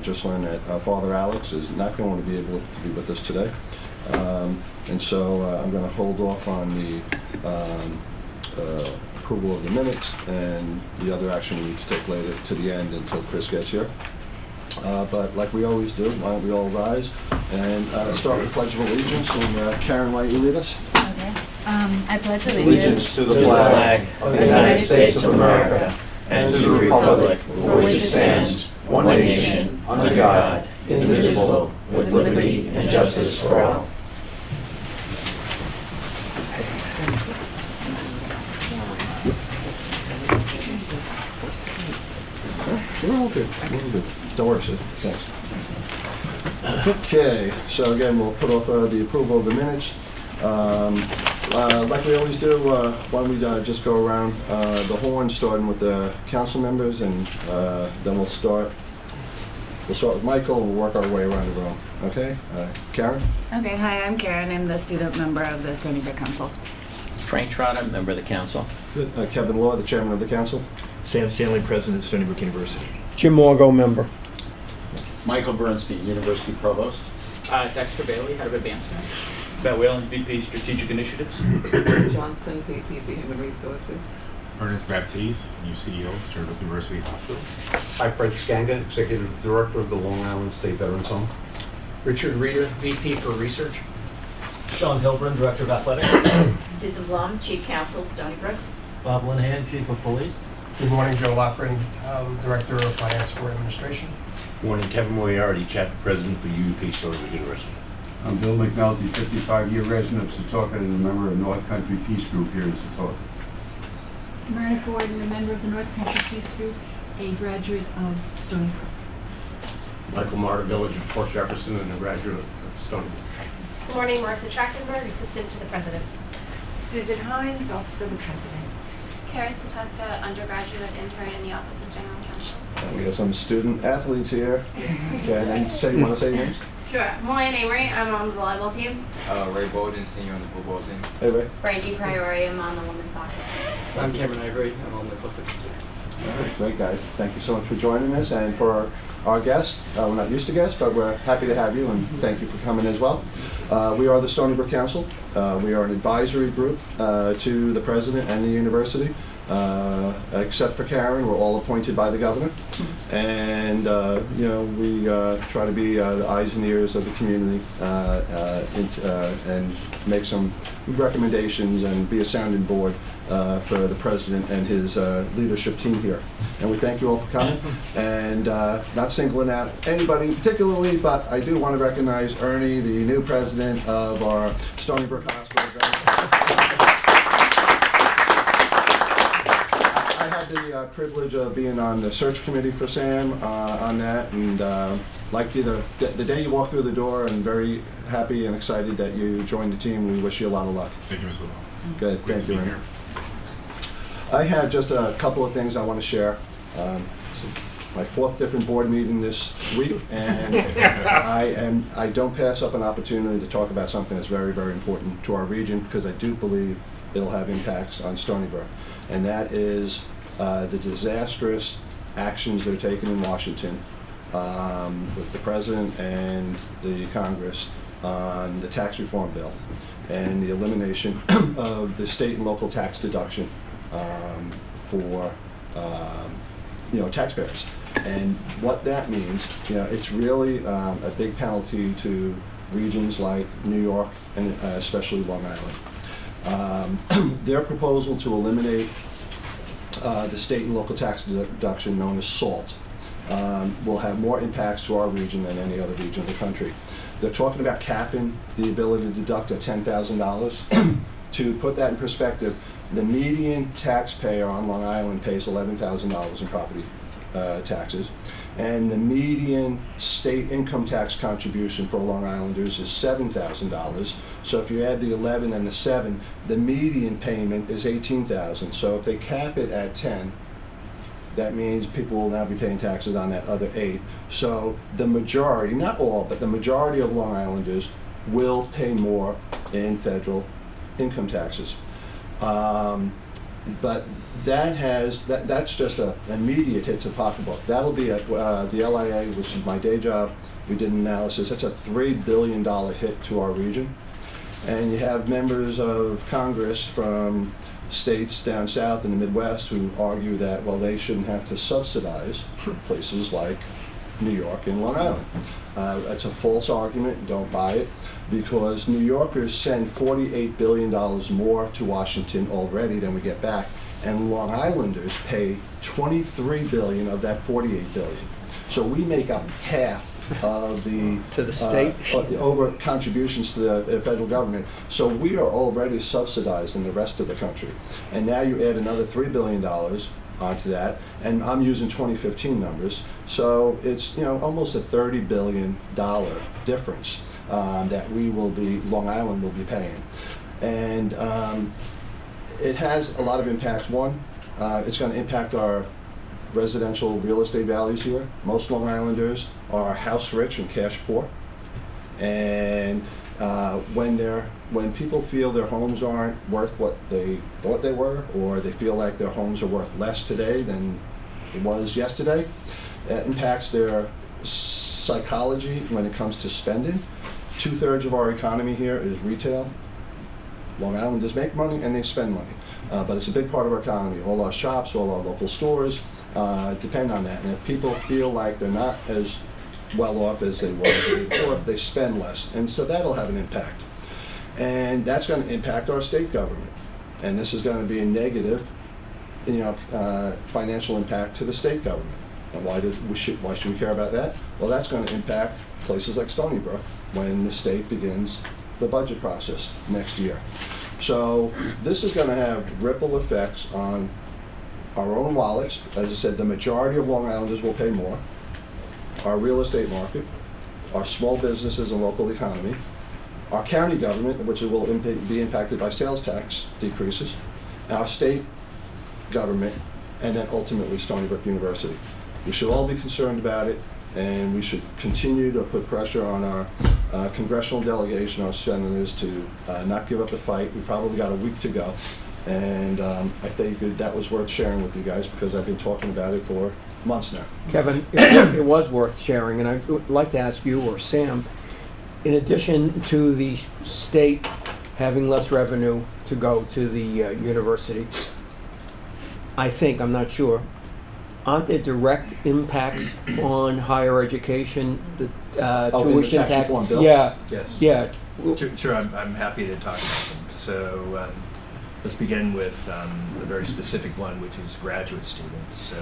just learned that Father Alex is not going to be able to be with us today. And so I'm going to hold off on the approval of the minutes and the other action we need to take later to the end until Chris gets here. But like we always do, why don't we all rise and start with the Pledge of Allegiance. And Karen, why don't you lead us? Okay. I pledge allegiance to the flag of the United States of America and to the republic for which it stands, one nation, under God, indivisible, with liberty and justice for all. We're all good. We're all good. Don't worry, Sid. Thanks. Okay, so again, we'll put off the approval of the minutes. Like we always do, why don't we just go around the horn, starting with the council members, and then we'll start with Michael, and we'll work our way around the room. Okay? Karen? Okay, hi, I'm Karen. I'm the student member of the Stony Brook Council. Frank Trotter, member of the council. Good. Kevin Law, the chairman of the council. Sam Stanley, president of Stony Brook University. Jim Morgo, member. Michael Bernstein, University Provost. Dexter Bailey, head of advancement. Matt Whalen, VP Strategic Initiatives. Johnson, VP for Human Resources. Ernest Baptiste, new CEO of Stony Brook University Hospital. Hi, Fred Skanga, Executive Director of the Long Island State Veterans Home. Richard Reeder, VP for Research. Sean Hilbrun, Director of Athletics. Susan Blum, Chief Counsel, Stony Brook. Bob Linehan, Chief of Police. Good morning, Joe Lockren, Director of Finance for Administration. Good morning, Kevin Moriarty, Chapter President for UUP Stony Brook University. I'm Bill McNulty, 55-year resident of Setauket and a member of North Country Peace Group here in Setauket. Myrna Gordon, a member of the North Country Peace Group, a graduate of Stony Brook. Michael Marta, Village of Port Jefferson, and a graduate of Stony Brook. Good morning, Marissa Trachtenberg, Assistant to the President. Susan Hines, Office of the President. Carrie Satesta, undergraduate intern in the Office of General Counsel. We have some student athletes here. Okay, and then you want to say names? Sure. Mulan Amory, I'm on the volleyball team. Ray Bowden, senior on the football team. Hey, Ray. Brandy Priori, I'm on the women's soccer. I'm Cameron Ivory, I'm on the cluster team. All right, great, guys. Thank you so much for joining us. And for our guests, we're not used to guests, but we're happy to have you, and thank you for coming as well. We are the Stony Brook Council. We are an advisory group to the president and the university. Except for Karen, we're all appointed by the governor. And, we try to be the eyes and ears of the community and make some recommendations and be a sounding board for the president and his leadership team here. And we thank you all for coming. And not singling out anybody particularly, but I do want to recognize Ernie, the new president of our Stony Brook Hospital. I had the privilege of being on the search committee for Sam on that, and like the day you walked through the door, I'm very happy and excited that you joined the team. We wish you a lot of luck. Thank you, Mr. Lowe. Good, thank you, Ernie. I have just a couple of things I want to share. My fourth different board meeting this week, and I don't pass up an opportunity to talk about something that's very, very important to our region, because I do believe it'll have impacts on Stony Brook, and that is the disastrous actions they're taking in Washington with the president and the Congress on the tax reform bill and the elimination of the state and local tax deduction for taxpayers. And what that means, it's really a big penalty to regions like New York and especially Long Island. Their proposal to eliminate the state and local tax deduction known as SALT will have more impacts to our region than any other region of the country. They're talking about capping the ability to deduct at $10,000. To put that in perspective, the median taxpayer on Long Island pays $11,000 in property taxes, and the median state income tax contribution for Long Islanders is $7,000. So if you add the 11 and the 7, the median payment is $18,000. So if they cap it at 10, that means people will now be paying taxes on that other 8. So the majority, not all, but the majority of Long Islanders will pay more in federal income taxes. But that's just an immediate hit to the pocketbook. That'll be at the LIA, which is my day job. We did an analysis. That's a $3 billion hit to our region. And you have members of Congress from states down south in the Midwest who argue that, well, they shouldn't have to subsidize places like New York and Long Island. It's a false argument. Don't buy it, because New Yorkers send $48 billion more to Washington already than we get back, and Long Islanders pay $23 billion of that $48 billion. So we make up half of the To the state? over contributions to the federal government. So we are already subsidized in the rest of the country. And now you add another $3 billion onto that, and I'm using 2015 numbers. So it's almost a $30 billion difference that Long Island will be paying. And it has a lot of impacts. One, it's going to impact our residential real estate values here. Most Long Islanders are house rich and cash poor, and when people feel their homes aren't worth what they thought they were, or they feel like their homes are worth less today than it was yesterday, that impacts their psychology when it comes to spending. 2/3 of our economy here is retail. Long Islanders make money and they spend money, but it's a big part of our economy. All our shops, all our local stores depend on that. And if people feel like they're not as well off as they were before, they spend less. And so that'll have an impact. And that's going to impact our state government. And this is going to be a negative financial impact to the state government. And why should we care about that? Well, that's going to impact places like Stony Brook when the state begins the budget process next year. So this is going to have ripple effects on our own wallets. As I said, the majority of Long Islanders will pay more. Our real estate market, our small businesses and local economy, our county government, which will be impacted by sales tax decreases, our state government, and then ultimately Stony Brook University. We should all be concerned about it, and we should continue to put pressure on our congressional delegation, our senators, to not give up the fight. We probably got a week to go, and I figured that was worth sharing with you guys because I've been talking about it for months now. Kevin, it was worth sharing, and I'd like to ask you or Sam, in addition to the state having less revenue to go to the university, I'm not sure, aren't there direct impacts on higher education, the tuition in the tax? Bill? Yeah. Yes. Yeah. Sure, I'm happy to talk about them. So let's begin with a very specific one, which is graduate students. So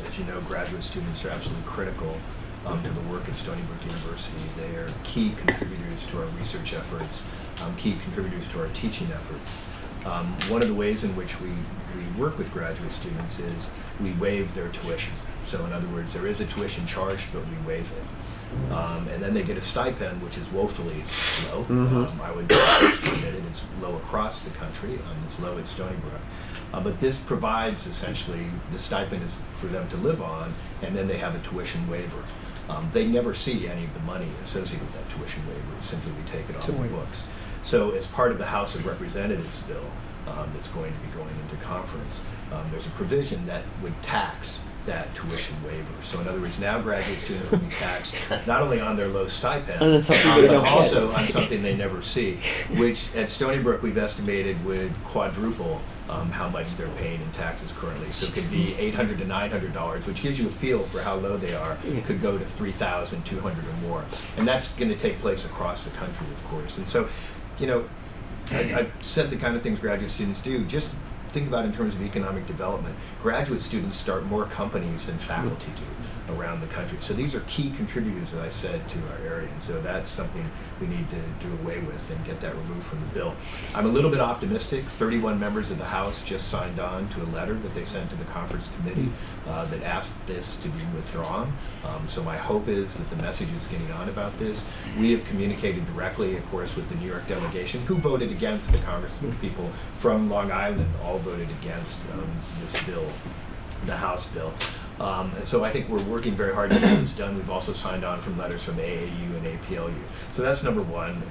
as you know, graduate students are absolutely critical to the work at Stony Brook University. They are key contributors to our research efforts, key contributors to our teaching efforts. One of the ways in which we work with graduate students is we waive their tuition. So in other words, there is a tuition charged, but we waive it. And then they get a stipend, which is woefully low. I would admit it. It's low across the country. It's low at Stony Brook. But this provides essentially the stipend is for them to live on, and then they have a tuition waiver. They never see any of the money associated with that tuition waiver. It's simply we take it off the books. So as part of the House of Representatives bill that's going to be going into conference, there's a provision that would tax that tuition waiver. So in other words, now graduate students will be taxed not only on their low stipend, but also on something they never see, which at Stony Brook we've estimated would quadruple how much they're paying in taxes currently. So it could be $800 to $900, which gives you a feel for how low they are. It could go to $3,200 or more. And that's going to take place across the country, of course. And so, I've said the kind of things graduate students do. Just think about in terms of economic development. Graduate students start more companies than faculty do around the country. So these are key contributors, as I said, to our area. And so that's something we need to do away with and get that removed from the bill. I'm a little bit optimistic. 31 members of the House just signed on to a letter that they sent to the conference committee that asked this to be withdrawn. So my hope is that the message is getting on about this. We have communicated directly, of course, with the New York delegation, who voted against the congressmen. People from Long Island all voted against this bill, the House bill. And so I think we're working very hard to get this done. We've also signed on from letters from AAU and APLU. So that's number one.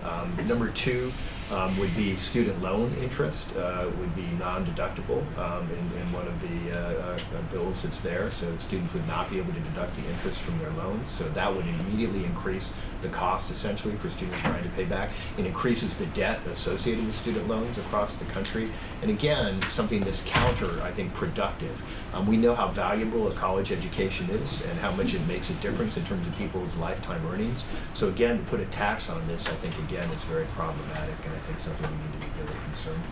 Number two, would be student loan interest, would be non-deductible in one of the bills that's there. So students would not be able to deduct the interest from their loans. So that would immediately increase the cost essentially for students trying to pay back. It increases the debt associated with student loans across the country. And again, something that's counter, I think, productive. We know how valuable a college education is and how much it makes a difference in terms of people's lifetime earnings. So again, to put a tax on this, I think, again, is very problematic, and I think something we need to be really concerned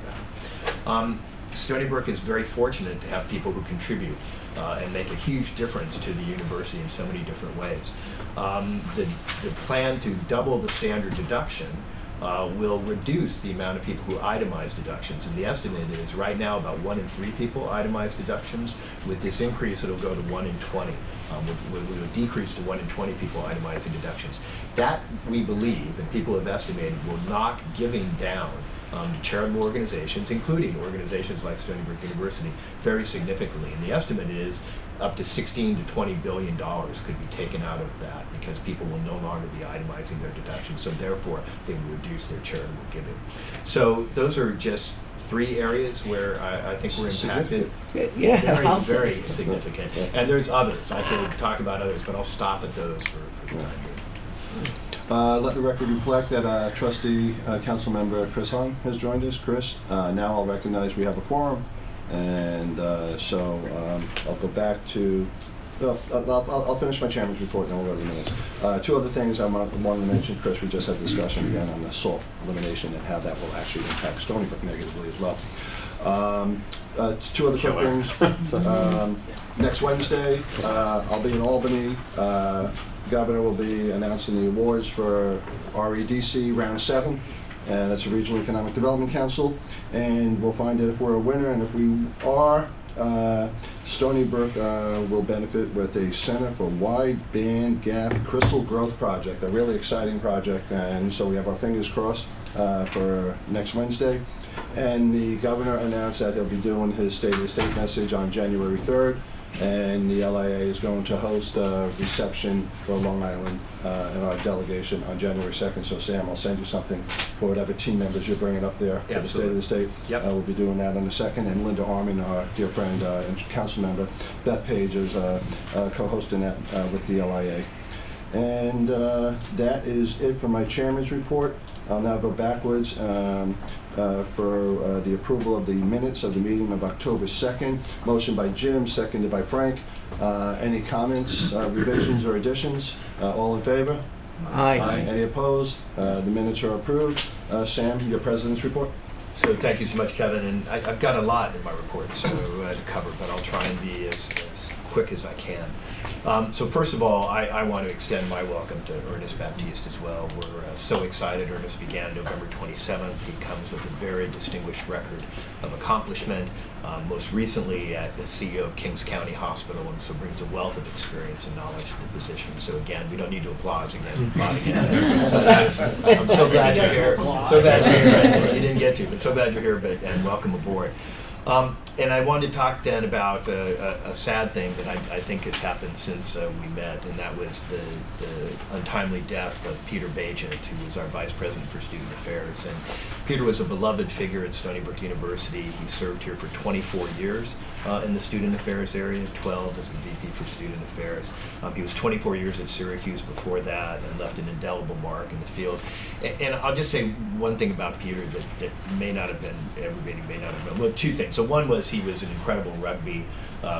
about. Stony Brook is very fortunate to have people who contribute and make a huge difference to the university in so many different ways. The plan to double the standard deduction will reduce the amount of people who itemize deductions. And the estimate is right now about 1 in 3 people itemize deductions. With this increase, it'll go to 1 in 20. We will decrease to 1 in 20 people itemizing deductions. That, we believe, and people have estimated, will knock giving down to charitable organizations, including organizations like Stony Brook University, very significantly. And the estimate is up to $16 to $20 billion could be taken out of that because people will no longer be itemizing their deductions, so therefore they will reduce their charitable giving. So those are just 3 areas where I think we're impacted. Yeah, very, very significant. And there's others. I could talk about others, but I'll stop at those for the time being. Let the record reflect that trustee council member Chris Hahn has joined us. Chris, now I'll recognize we have a quorum, and so I'll go back to, I'll finish my chairman's report and then we'll go to the minutes. 2 other things I wanted to mention. Chris, we just had discussion again on the SALT elimination and how that will actually impact Stony Brook negatively as well. 2 other quick things. Next Wednesday, I'll be in Albany. Governor will be announcing the awards for REDC Round 7, and that's the Regional Economic Development Council, and we'll find out if we're a winner, and if we are, Stony Brook will benefit with a Center for Wide Band Gap Crystal Growth Project, a really exciting project, and so we have our fingers crossed for next Wednesday. And the governor announced that he'll be doing his State of the State message on January 3rd. And the LIA is going to host a reception for Long Island and our delegation on January 2nd. So Sam, I'll send you something for whatever team members you're bringing up there for the State of the State. Yep. We'll be doing that on the 2nd. And Linda Armin, our dear friend and council member, Beth Page is co-hosting that with the LIA. And that is it for my chairman's report. I'll now go backwards for the approval of the minutes of the meeting of October 2nd. Motion by Jim, seconded by Frank. Any comments, revisions, or additions? All in favor? Aye. Any opposed? The minutes are approved. Sam, your president's report? So thank you so much, Kevin. And I've got a lot in my report to cover, but I'll try and be as quick as I can. So first of all, I want to extend my welcome to Ernest Baptiste as well. We're so excited. Ernest began November 27th. He comes with a very distinguished record of accomplishment, most recently at the CEO of Kings County Hospital, and so brings a wealth of experience and knowledge to the position. So again, we don't need to applaud again. I'm so glad you're here. So glad you're here. You didn't get to, but so glad you're here, and welcome aboard. And I wanted to talk then about a sad thing that I think has happened since we met, and that was the untimely death of Peter Bajent, who was our Vice President for Student Affairs. And Peter was a beloved figure at Stony Brook University. He served here for 24 years in the Student Affairs area, 12 as the VP for Student Affairs. He was 24 years at Syracuse before that and left an indelible mark in the field. And I'll just say one thing about Peter that may not have been, everybody may not have known. Well, 2 things. So one was he was an incredible rugby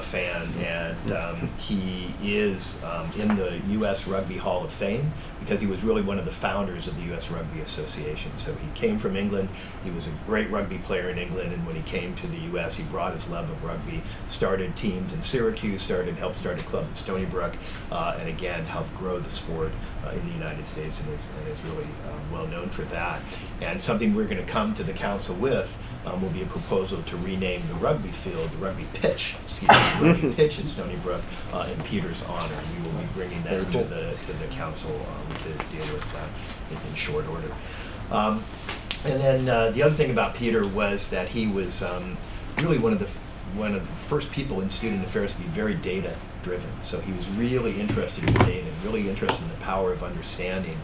fan, and he is in the U.S. Rugby Hall of Fame because he was really one of the founders of the U.S. Rugby Association. So he came from England. He was a great rugby player in England, and when he came to the U.S., he brought his love of rugby, started teams in Syracuse, helped start a club in Stony Brook, and again helped grow the sport in the United States, and is really well known for that. And something we're going to come to the council with will be a proposal to rename the rugby field, the rugby pitch, pitch at Stony Brook in Peter's honor. We will be bringing that to the council to deal with in short order. And then the other thing about Peter was that he was really one of the one of the first people in student affairs to be very data driven. So he was really interested in data, and really interested in the power of understanding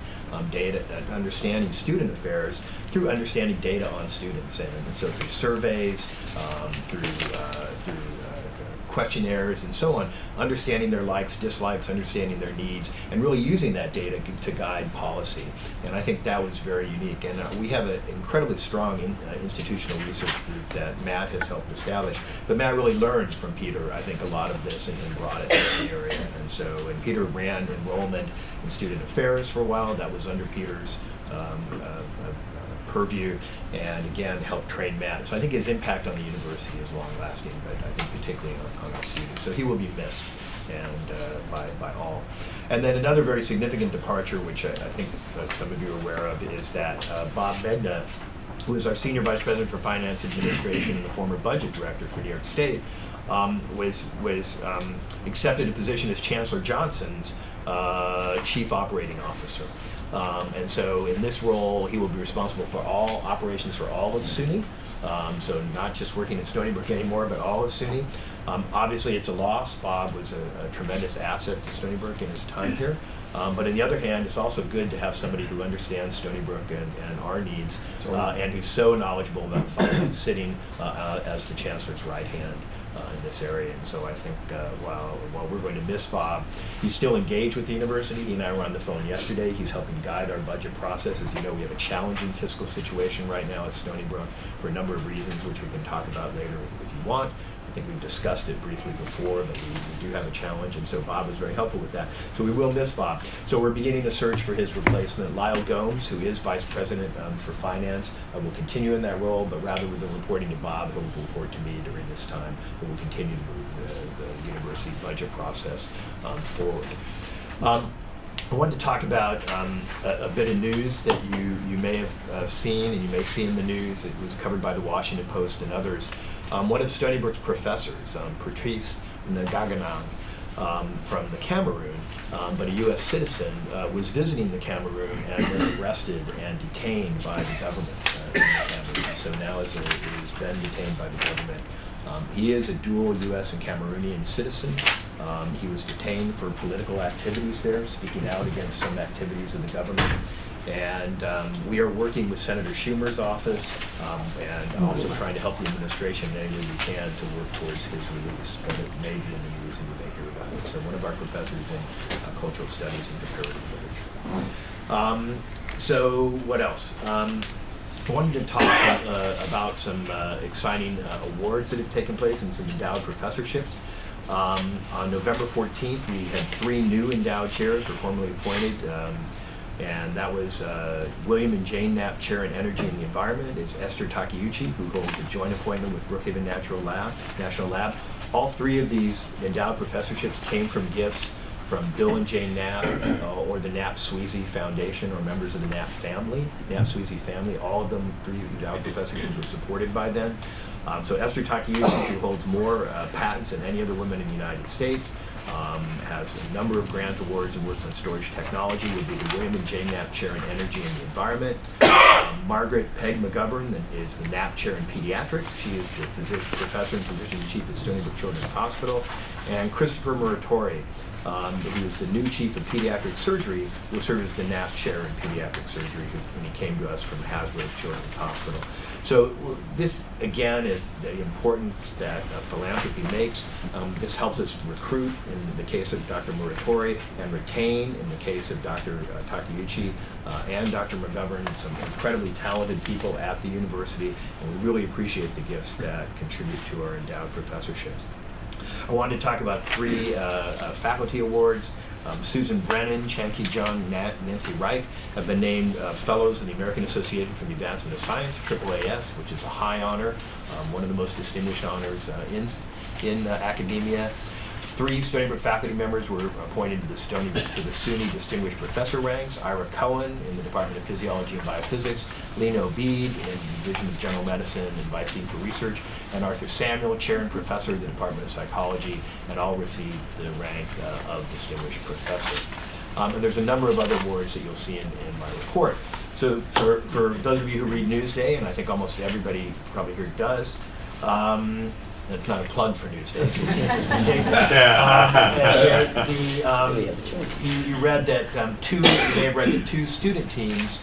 data, understanding student affairs through understanding data on students, and so through surveys, through questionnaires and so on, understanding their likes, dislikes, understanding their needs, and really using that data to guide policy. And I think that was very unique. And we have an incredibly strong institutional research group that Matt has helped establish. But Matt really learned from Peter, I think, a lot of this and brought it to the area. And Peter ran enrollment in student affairs for a while. That was under Peter's purview, and again helped train Matt. So I think his impact on the university is long lasting, but I think particularly on our students. So he will be missed, and by all. And then another very significant departure, which I think some of you are aware of, is that Bob Medna, who is our Senior Vice President for Finance Administration and the former Budget Director for New York State, was accepted a position as Chancellor Johnson's Chief Operating Officer. And so in this role, he will be responsible for all operations for all of SUNY. So not just working at Stony Brook anymore, but all of SUNY. Obviously, it's a loss. Bob was a tremendous asset to Stony Brook in his time here. But on the other hand, it's also good to have somebody who understands Stony Brook and our needs, and who's so knowledgeable about finance, sitting as the Chancellor's right hand in this area. And so I think while we're going to miss Bob, he's still engaged with the university. He and I were on the phone yesterday. He's helping guide our budget process. As you know, we have a challenging fiscal situation right now at Stony Brook for a number of reasons, which we can talk about later if you want. I think we've discussed it briefly before, but we do have a challenge, and so Bob was very helpful with that. So we will miss Bob. So we're beginning a search for his replacement. Lyle Gomes, who is Vice President for Finance, will continue in that role, but rather than reporting to Bob, he'll report to me during this time, but we'll continue to move the university budget process forward. I wanted to talk about a bit of news that you may have seen, and you may see in the news. It was covered by the Washington Post and others. One of Stony Brook's professors, Patrice Ngagana, from the Cameroon, but a U.S. citizen, was visiting the Cameroon and was arrested and detained by the government in the Cameroon. So now he's been detained by the government. He is a dual U.S. and Cameroonian citizen. He was detained for political activities there, speaking out against some activities of the government. And we are working with Senator Schumer's office and also trying to help the administration in any way we can to work towards his release. But it may be in the news and you may hear about it. So one of our professors in cultural studies and comparative literature. So what else? I wanted to talk about some exciting awards that have taken place and some endowed professorships. On November 14th, we had 3 new endowed chairs were formally appointed. And that was William and Jane Knapp Chair in Energy and the Environment. It's Esther Takeuchi, who holds a joint appointment with Brookhaven National Lab. All 3 of these endowed professorships came from gifts from Bill and Jane Knapp, or the Knapp Sweezy Foundation, or members of the Knapp family, Knapp Sweezy family. All of them, 3 endowed professorships, were supported by them. So Esther Takeuchi, who holds more patents than any other woman in the United States, has a number of grant awards and works on storage technology, would be the William and Jane Knapp Chair in Energy and the Environment. Margaret Peg McGovern is the Knapp Chair in Pediatrics. She is the professor and physician-in-chief at Stony Brook Children's Hospital. And Christopher Muratori, who is the new chief of pediatric surgery, will serve as the Knapp Chair in Pediatric Surgery when he came to us from Hasbro's Children's Hospital. So this, again, is the importance that philanthropy makes. This helps us recruit in the case of Dr. Muratori and retain in the case of Dr. Takeuchi and Dr. McGovern, some incredibly talented people at the university, and we really appreciate the gifts that contribute to our endowed professorships. I wanted to talk about 3 faculty awards. Susan Brennan, Chan-Ki Jung, Nancy Wright have been named Fellows of the American Association for the Advancement of Science, AAAS, which is a high honor, one of the most distinguished honors in academia. 3 Stony Brook faculty members were appointed to the SUNY Distinguished Professor ranks: Ira Cohen in the Department of Physiology and Biophysics, Lino Bede in the Division of General Medicine and Vice Dean for Research, and Arthur Samuel, Chair and Professor in the Department of Psychology, and all received the rank of Distinguished Professor. And there's a number of other awards that you'll see in my report. So for those of you who read Newsday, and I think almost everybody probably here does, It's not a plug for Newsday, it's just a statement. You read that you may have read that two student teams,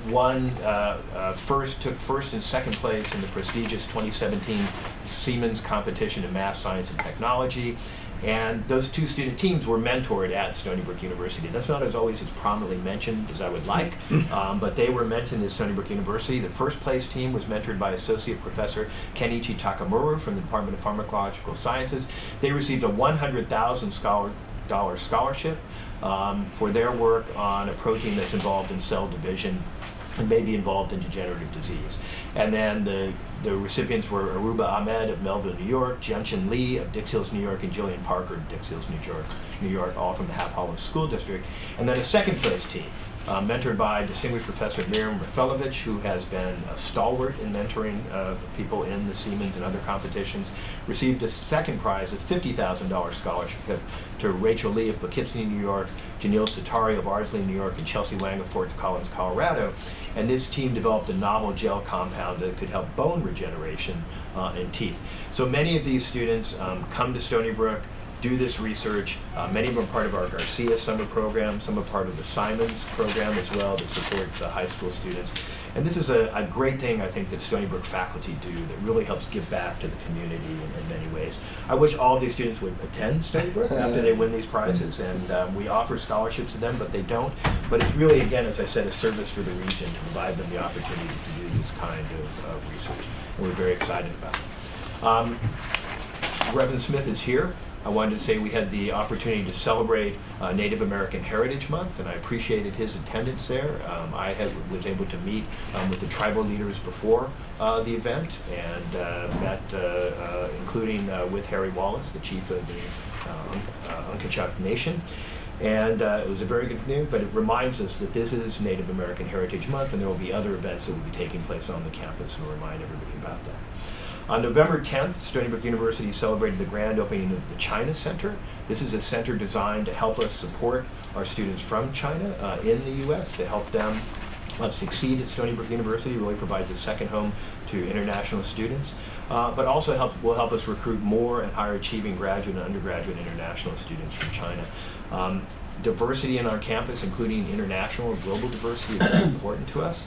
one took first and second place in the prestigious 2017 Siemens competition in math, science, and technology. And those two student teams were mentored at Stony Brook University. That's not as always as prominently mentioned as I would like, but they were mentioned at Stony Brook University. The first place team was mentored by Associate Professor Kenichi Takamura from the Department of Pharmacological Sciences. They received a $100,000 scholarship for their work on a protein that's involved in cell division and may be involved in degenerative disease. And then the recipients were Aruba Ahmed of Melville, New York, Jianchen Lee of Dix Hills, New York, and Jillian Parker of Dix Hills, New York, all from the Half Hollow School District. And then a second place team, mentored by distinguished Professor Miriam Rafelovich, who has been a stalwart in mentoring people in the Siemens and other competitions, received a second prize, a $50,000 scholarship to Rachel Lee of Poughkeepsie, New York, Janil Satari of Ardsley, New York, and Chelsea Wang of Fort Collins, Colorado. And this team developed a novel gel compound that could help bone regeneration in teeth. So many of these students come to Stony Brook, do this research. Many of them are part of our Garcia summer program. Some are part of the Simons program as well that supports high school students. And this is a great thing, I think, that Stony Brook faculty do that really helps give back to the community in many ways. I wish all of these students would attend Stony Brook after they win these prizes, and we offer scholarships to them, but they don't. But it's really, again, as I said, a service for the region to provide them the opportunity to do this kind of research. And we're very excited about it. Reverend Smith is here. I wanted to say we had the opportunity to celebrate Native American Heritage Month, and I appreciated his attendance there. I was able to meet with the tribal leaders before the event and met, including with Harry Wallace, the chief of the Unkachuk Nation. And it was a very good thing, but it reminds us that this is Native American Heritage Month, and there will be other events that will be taking place on the campus, and we'll remind everybody about that. On November 10th, Stony Brook University celebrated the grand opening of the China Center. This is a center designed to help us support our students from China in the U.S., to help them succeed at Stony Brook University. It really provides a second home to international students, but also will help us recruit more and higher achieving graduate and undergraduate international students from China. Diversity in our campus, including international or global diversity, is very important to us.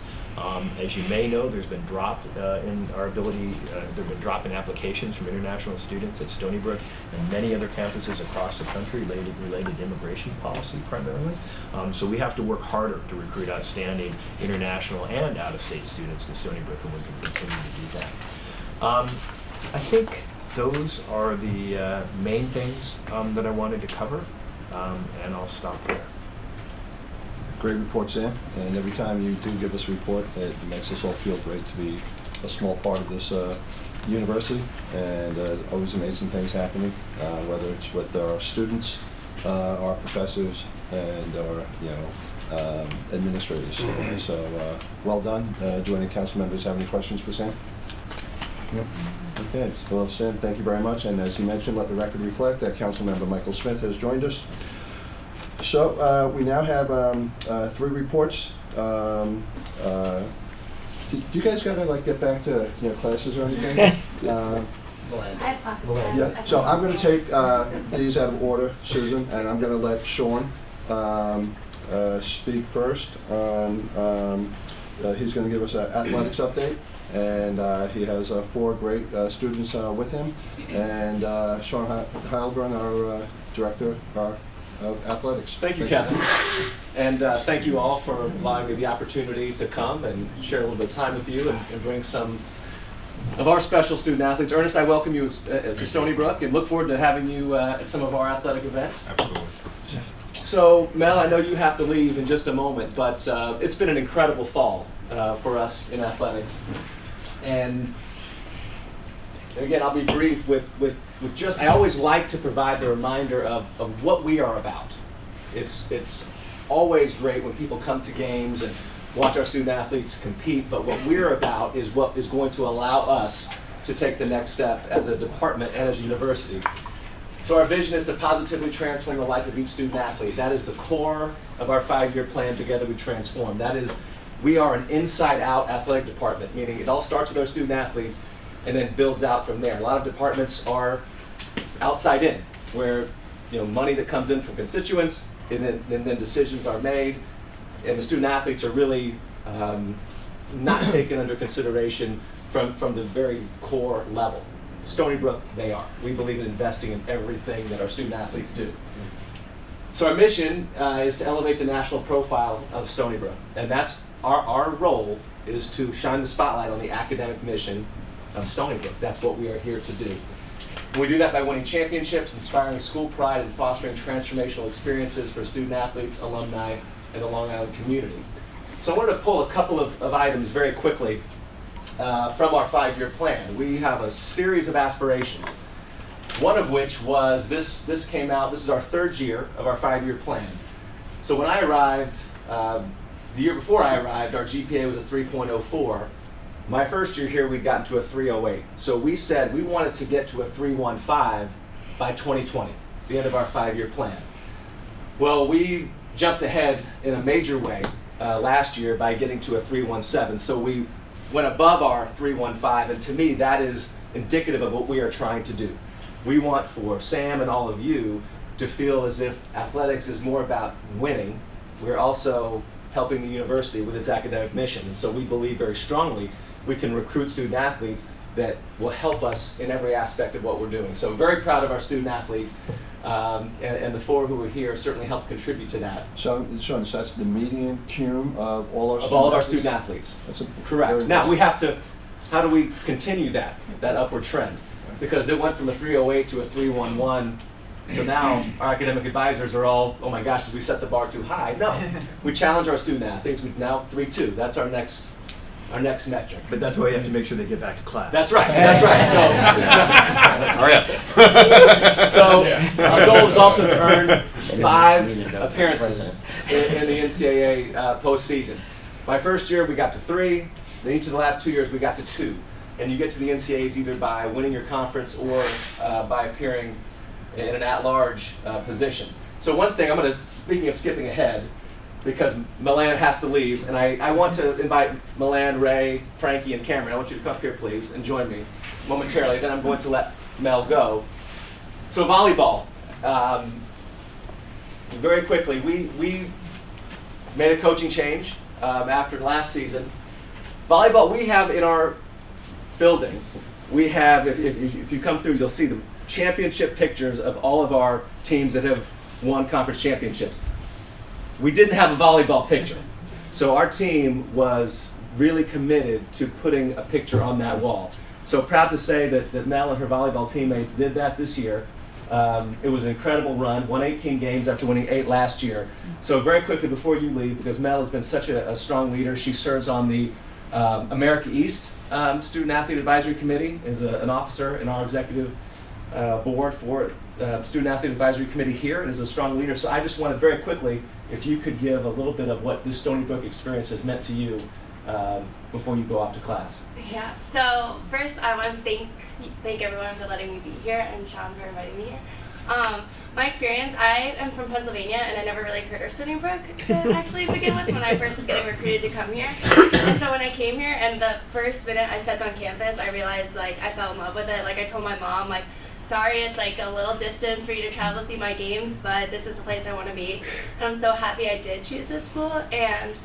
As you may know, there's been drop in our ability, there've been drop in applications from international students at Stony Brook and many other campuses across the country related to immigration policy primarily. So we have to work harder to recruit outstanding international and out-of-state students to Stony Brook, and we can continue to do that. I think those are the main things that I wanted to cover, and I'll stop there. Great report, Sam, and every time you do give us a report, it makes us all feel great to be a small part of this university, and always amazing things happening, whether it's with our students, our professors, and our administrators. So well done. Do any council members have any questions for Sam? Yep. Okay, well, Sam, thank you very much, and as you mentioned, let the record reflect that Council Member Michael Smith has joined us. So we now have 3 reports. Do you guys gotta get back to classes or anything? Yeah. So I'm going to take these out of order, Susan, and I'm going to let Sean speak first on. He's going to give us an athletics update, and he has 4 great students with him, and Sean Heilbrunn, our director of athletics. Thank you, Kevin. And thank you all for allowing me the opportunity to come and share a little bit of time with you and bring some of our special student athletes. Ernest, I welcome you to Stony Brook and look forward to having you at some of our athletic events. Absolutely. So, Mel, I know you have to leave in just a moment, but it's been an incredible fall for us in athletics. And again, I'll be brief with just, I always like to provide the reminder of what we are about. It's always great when people come to games and watch our student athletes compete, but what we're about is what is going to allow us to take the next step as a department and as a university. So our vision is to positively transform the life of each student athlete. That is the core of our 5-year plan, Together We Transform. That is, we are an inside-out athletic department, meaning it all starts with our student athletes, and then builds out from there. A lot of departments are outside in, where money that comes in from constituents, and then decisions are made, and the student athletes are really not taken under consideration from the very core level. Stony Brook, they are. We believe in investing in everything that our student athletes do. So our mission is to elevate the national profile of Stony Brook, and that's our role is to shine the spotlight on the academic mission of Stony Brook. That's what we are here to do. And we do that by winning championships, inspiring school pride, and fostering transformational experiences for student athletes, alumni, and the Long Island community. So I wanted to pull a couple of items very quickly from our 5-year plan. We have a series of aspirations, one of which was this came out, this is our 3rd year of our 5-year plan. So when I arrived, the year before I arrived, our GPA was a 3.04. My first year here, we'd gotten to a 3.08. So we said we wanted to get to a 3.15 by 2020, the end of our 5-year plan. Well, we jumped ahead in a major way last year by getting to a 3.17. So we went above our 3.15, and to me, that is indicative of what we are trying to do. We want for Sam and all of you to feel as if athletics is more about winning. We're also helping the university with its academic mission. And so we believe very strongly we can recruit student athletes that will help us in every aspect of what we're doing. So I'm very proud of our student athletes, and the 4 who are here certainly help contribute to that. So, Sean, so that's the median cum of all our Of all of our student athletes. That's correct. Now we have to, how do we continue that upward trend? Because it went from a 3.08 to a 3.11. So now our academic advisors are all, oh my gosh, did we set the bar too high? No, we challenge our student athletes. We've now 3.2. That's our next metric. But that's why you have to make sure they get back to class. That's right. That's right. So, so our goal is also to earn 5 appearances in the NCAA postseason. My first year we got to 3. Then each of the last 2 years we got to 2. And you get to the NCAAs either by winning your conference or by appearing in an at-large position. So one thing, speaking of skipping ahead, because Milan has to leave, and I want to invite Milan, Ray, Frankie, and Cameron. I want you to come up here, please, and join me momentarily. Then I'm going to let Mel go. So volleyball. Very quickly, we made a coaching change after last season. Volleyball, we have in our building, we have, if you come through, you'll see the championship pictures of all of our teams that have won conference championships. We didn't have a volleyball picture. So our team was really committed to putting a picture on that wall. So proud to say that Mel and her volleyball teammates did that this year. It was an incredible run, won 18 games after winning 8 last year. So very quickly before you leave, because Mel has been such a strong leader, she serves on the America East Student Athlete Advisory Committee, is an officer in our executive board for Student Athlete Advisory Committee here, and is a strong leader. So I just wanted very quickly, if you could give a little bit of what this Stony Brook experience has meant to you before you go off to class. Yeah, so first I want to thank everyone for letting me be here, and Sean for inviting me here. My experience, I am from Pennsylvania, and I never really heard of Stony Brook to actually begin with when I first was getting recruited to come here. And so when I came here, and the first minute I stepped on campus, I realized I fell in love with it. I told my mom, sorry, it's a little distance for you to travel to see my games, but this is the place I want to be. And I'm so happy I did choose this school. And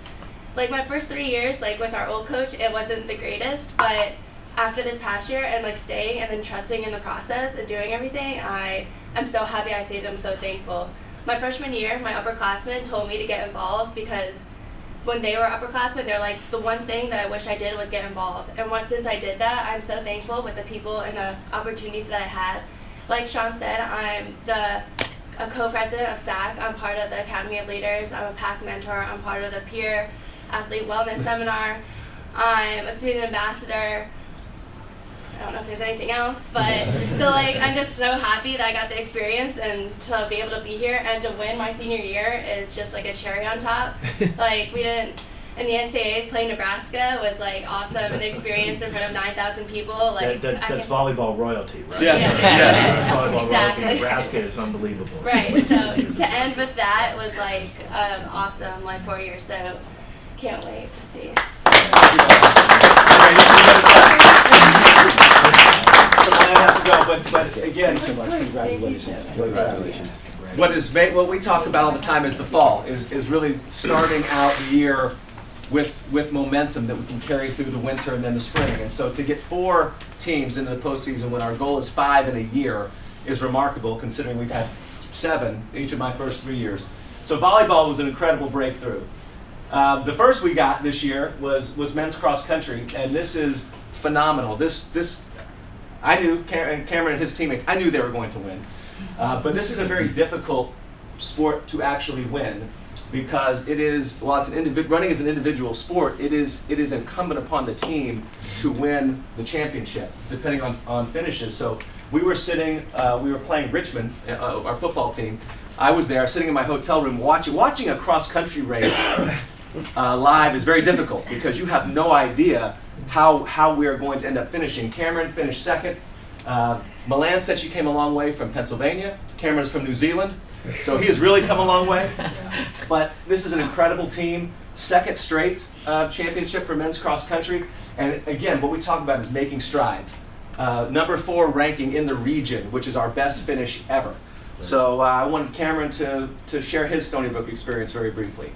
my first 3 years, with our old coach, it wasn't the greatest, but after this past year and staying and then trusting in the process and doing everything, I'm so happy I stayed. I'm so thankful. My freshman year, my upperclassmen told me to get involved because when they were upperclassmen, they're the one thing that I wish I did was get involved. And since I did that, I'm so thankful with the people and the opportunities that I had. Like Sean said, I'm a co-president of SAC. I'm part of the Academy of Leaders. I'm a PAC mentor. I'm part of the Peer Athlete Wellness Seminar. I'm a student ambassador. I don't know if there's anything else, but so I'm just so happy that I got the experience and to be able to be here and to win my senior year is just a cherry on top. We didn't, and the NCAAs playing Nebraska was awesome, and the experience in front of 9,000 people. That's volleyball royalty, right? Yes. Yes. Volleyball Exactly. royalty. Nebraska is unbelievable. Right. So to end with that was awesome 4 years. So can't wait to see. So I have to go, but again, so much congratulations. Congratulations. What we talk about all the time is the fall, is really starting out the year with momentum that we can carry through the winter and then the spring. And so to get 4 teams into the postseason when our goal is 5 in a year is remarkable, considering we've had 7 each of my first 3 years. So volleyball was an incredible breakthrough. The first we got this year was men's cross country, and this is phenomenal. This I knew Cameron and his teammates, I knew they were going to win. But this is a very difficult sport to actually win, because it is, while it's running as an individual sport, it is incumbent upon the team to win the championship, depending on finishes. So we were playing Richmond, our football team. I was there, sitting in my hotel room watching a cross-country race live is very difficult, because you have no idea how we are going to end up finishing. Cameron finished second. Milan said she came a long way from Pennsylvania. Cameron's from New Zealand, so he has really come a long way. But this is an incredible team. Second straight championship for men's cross country. And again, what we talk about is making strides. Number 4 ranking in the region, which is our best finish ever. So I wanted Cameron to share his Stony Brook experience very briefly.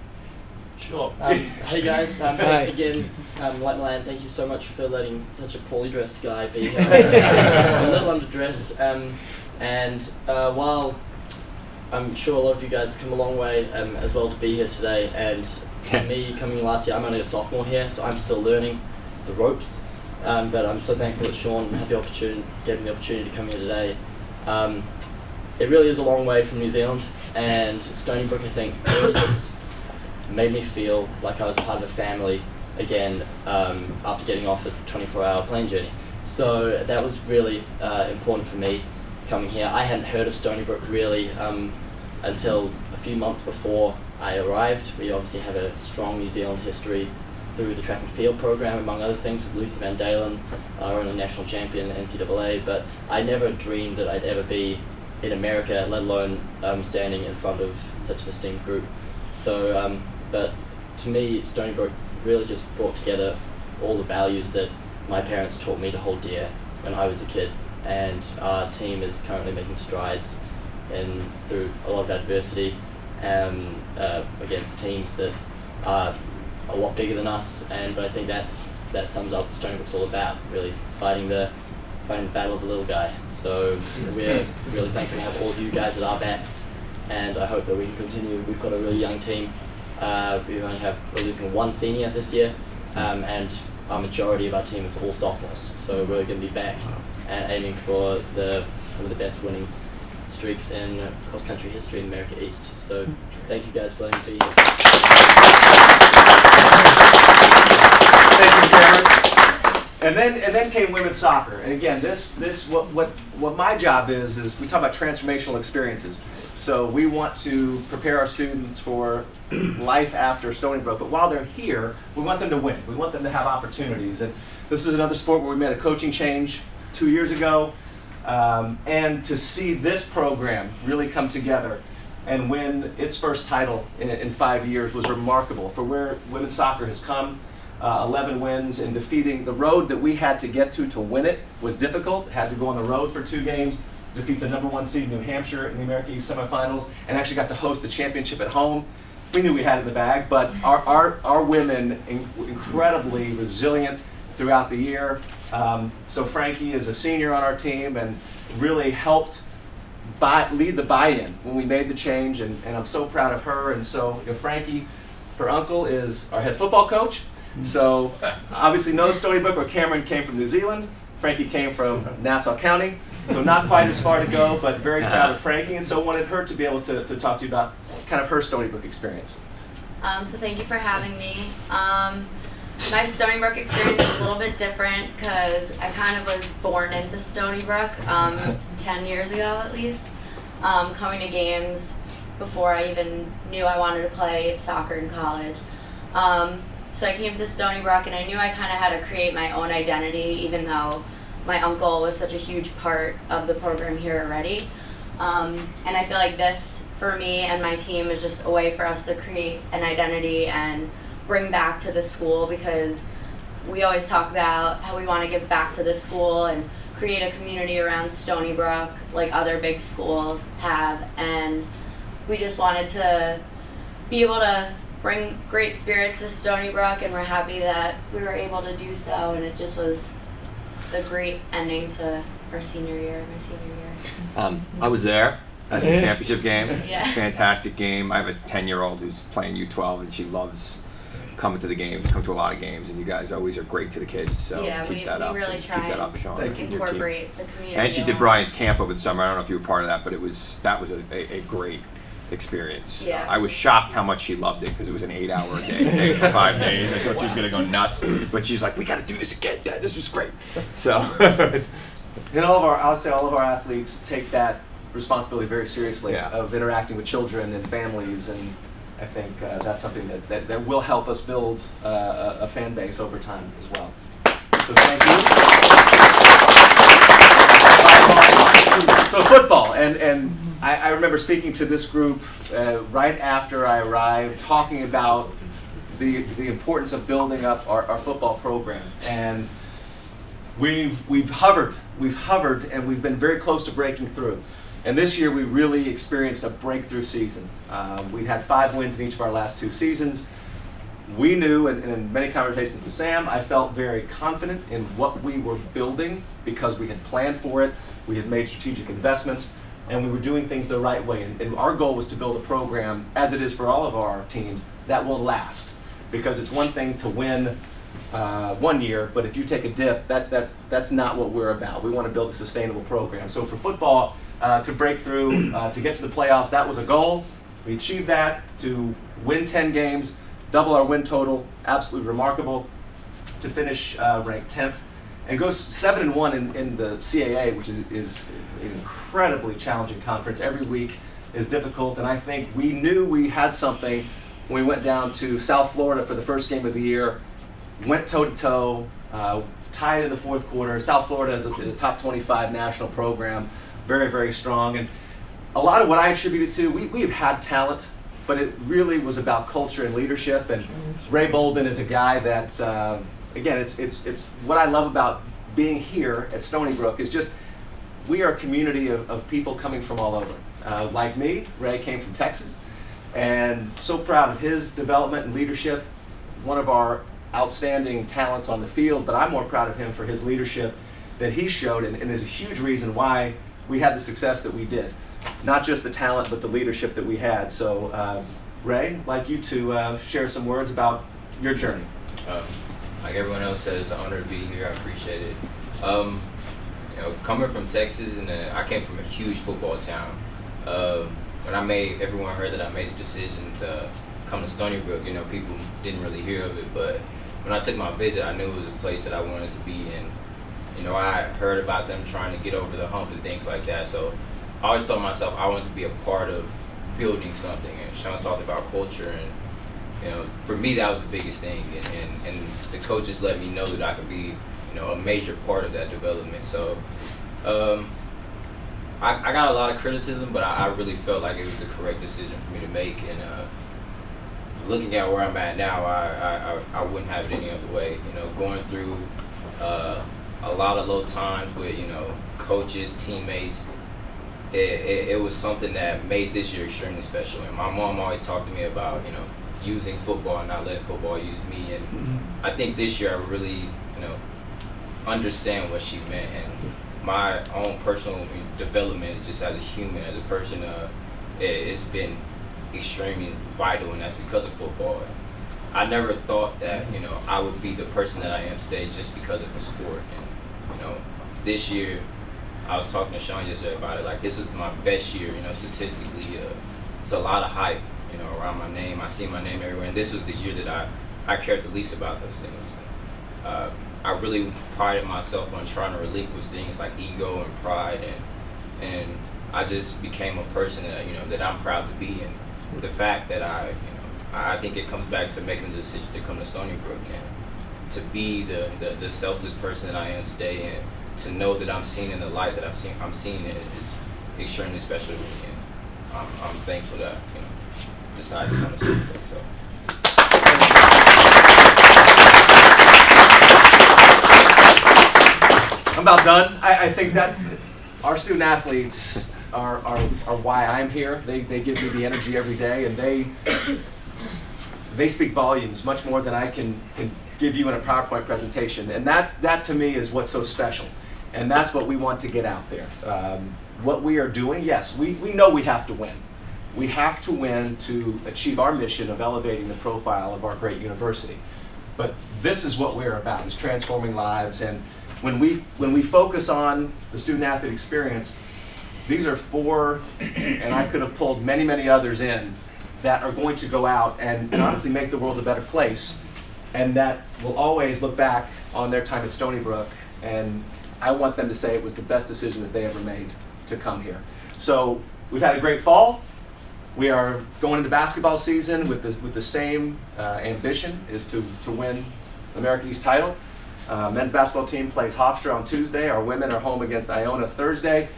Sure. Hey guys, again, like Milan, thank you so much for letting such a poorly dressed guy be here. I'm a little underdressed, and while I'm sure a lot of you guys have come a long way as well to be here today, and me coming last year, I'm only a sophomore here, so I'm still learning the ropes, but I'm so thankful that Sean gave me the opportunity to come here today. It really is a long way from New Zealand, and Stony Brook, I think, really just made me feel like I was part of a family again after getting off a 24-hour plane journey. So that was really important for me coming here. I hadn't heard of Stony Brook really until a few months before I arrived. We obviously have a strong New Zealand history through the track and field program, among other things, with Lucy Van Dalen, our own national champion in NCAA, but I never dreamed that I'd ever be in America, let alone standing in front of such an esteemed group. So, but to me, Stony Brook really just brought together all the values that my parents taught me to hold dear when I was a kid. And our team is currently making strides through a lot of adversity against teams that are a lot bigger than us. But I think that sums up what Stony Brook's all about, really fighting the battle of the little guy. So we're really thankful to have all of you guys at our backs, and I hope that we can continue. We've got a really young team. We're losing 1 senior this year, and our majority of our team is all sophomores. So we're going to be back and aiming for one of the best winning streaks in cross-country history in America East. So thank you guys for letting me be here. Thank you, Cameron. And then came women's soccer. And again, what my job is we talk about transformational experiences. So we want to prepare our students for life after Stony Brook, but while they're here, we want them to win. We want them to have opportunities. And this is another sport where we made a coaching change 2 years ago, and to see this program really come together and win its first title in 5 years was remarkable for where women's soccer has come. 11 wins, and defeating the road that we had to get to win it was difficult. Had to go on the road for 2 games, defeat the number 1 seed New Hampshire in the America East semifinals, and actually got to host the championship at home. We knew we had it in the bag, but our women incredibly resilient throughout the year. So Frankie is a senior on our team and really helped lead the buy-in when we made the change, and I'm so proud of her. And so Frankie, her uncle, is our head football coach. So obviously knows Stony Brook, where Cameron came from New Zealand. Frankie came from Nassau County, so not quite as far to go, but very proud of Frankie, and so wanted her to be able to talk to you about kind of her Stony Brook experience. So thank you for having me. My Stony Brook experience is a little bit different because I kind of was born into Stony Brook 10 years ago at least, coming to games before I even knew I wanted to play soccer in college. So I came to Stony Brook, and I knew I kind of had to create my own identity, even though my uncle was such a huge part of the program here already. And I feel like this, for me and my team, is just a way for us to create an identity and bring back to the school, because we always talk about how we want to give back to the school, and create a community around Stony Brook like other big schools have, and we just wanted to be able to bring great spirits to Stony Brook, and we're happy that we were able to do so, and it just was a great ending to my senior year. I was there at the championship game. Yeah. Fantastic game. I have a 10-year-old who's playing U12, and she loves coming to the games, come to a lot of games, and you guys always are great to the kids. So Yeah, keep that we up. really Keep try that up, Sean. and and your team. incorporate the community. And she a did lot. Brian's camp over the summer. I don't know if you were part of that, but that was a great experience. Yeah. I was shocked how much she loved it because it was an 8-hour day for 5 days. I thought she was going to go nuts, but she's like, "We got to do this again, Dad. This was great." So, And I'll say all of our athletes take that responsibility very seriously of interacting with children and families, and I think that's something that will help us build a fan base over time as well. So thank you. So football, and I remember speaking to this group right after I arrived, talking about the importance of building up our football program, and we've hovered, and we've been very close to breaking through. And this year we really experienced a breakthrough season. We had 5 wins in each of our last 2 seasons. We knew, and in many conversations with Sam, I felt very confident in what we were building because we had planned for it, we had made strategic investments, and we were doing things the right way. And our goal was to build a program, as it is for all of our teams, that will last. Because it's one thing to win 1 year, but if you take a dip, that's not what we're about. We want to build a sustainable program. So for football, to break through, to get to the playoffs, that was a goal. We achieved that. To win 10 games, double our win total, absolutely remarkable. To finish ranked 10th, and go 7-1 in the CAA, which is an incredibly challenging conference. Every week is difficult, and I think we knew we had something when we went down to South Florida for the first game of the year, went toe-to-toe, tied in the 4th quarter. South Florida is a top 25 national program, very, very strong. And a lot of what I attribute it to, we've had talent, but it really was about culture and leadership. And Ray Bolden is a guy that, again, it's what I love about being here at Stony Brook is just we are a community of people coming from all over. Like me, Ray came from Texas, and so proud of his development and leadership. One of our outstanding talents on the field, but I'm more proud of him for his leadership that he showed, and is a huge reason why we had the success that we did. Not just the talent, but the leadership that we had. So, Ray, I'd like you to share some words about your journey. Like everyone else said, it's an honor to be here. I appreciate it. Coming from Texas, and I came from a huge football town. When everyone heard that I made the decision to come to Stony Brook, people didn't really hear of it, but when I took my visit, I knew it was a place that I wanted to be in. I heard about them trying to get over the hump and things like that, so I always told myself I wanted to be a part of building something, and Sean talked about culture, and for me that was the biggest thing, and the coaches let me know that I could be a major part of that development. So I got a lot of criticism, but I really felt like it was the correct decision for me to make, and looking at where I'm at now, I wouldn't have it any other way. Going through a lot of low times with coaches, teammates, it was something that made this year extremely special. And my mom always talked to me about using football and not letting football use me. And I think this year I really understand what she meant, and my own personal development just as a human, as a person, it's been extremely vital, and that's because of football. I never thought that I would be the person that I am today just because of the sport. And this year I was talking to Sean yesterday about it, like this is my best year, statistically. It's a lot of hype around my name. I see my name everywhere, and this was the year that I cared the least about those things. I really prided myself on trying to relinquish things like ego and pride, and I just became a person that that I'm proud to be. And the fact that I think it comes back to making the decision to come to Stony Brook and to be the selfless person that I am today, and to know that I'm seen in the light that I'm seen in is extremely special to me, and I'm thankful that decided to come to Stony Brook. So. I'm about done. I think that our student athletes are why I'm here. They give me the energy every day, and they speak volumes, much more than I can give you in a PowerPoint presentation. And that to me is what's so special. And that's what we want to get out there. What we are doing, yes, we know we have to win. We have to win to achieve our mission of elevating the profile of our great university. But this is what we're about, is transforming lives. And when we focus on the student athlete experience, these are 4, and I could have pulled many, many others in, that are going to go out and honestly make the world a better place, and that will always look back on their time at Stony Brook, and I want them to say it was the best decision that they ever made to come here. So we've had a great fall. We are going into basketball season with the same ambition, is to win the America East title. Men's basketball team plays Hofstra on Tuesday. Our women are home against Iona Thursday.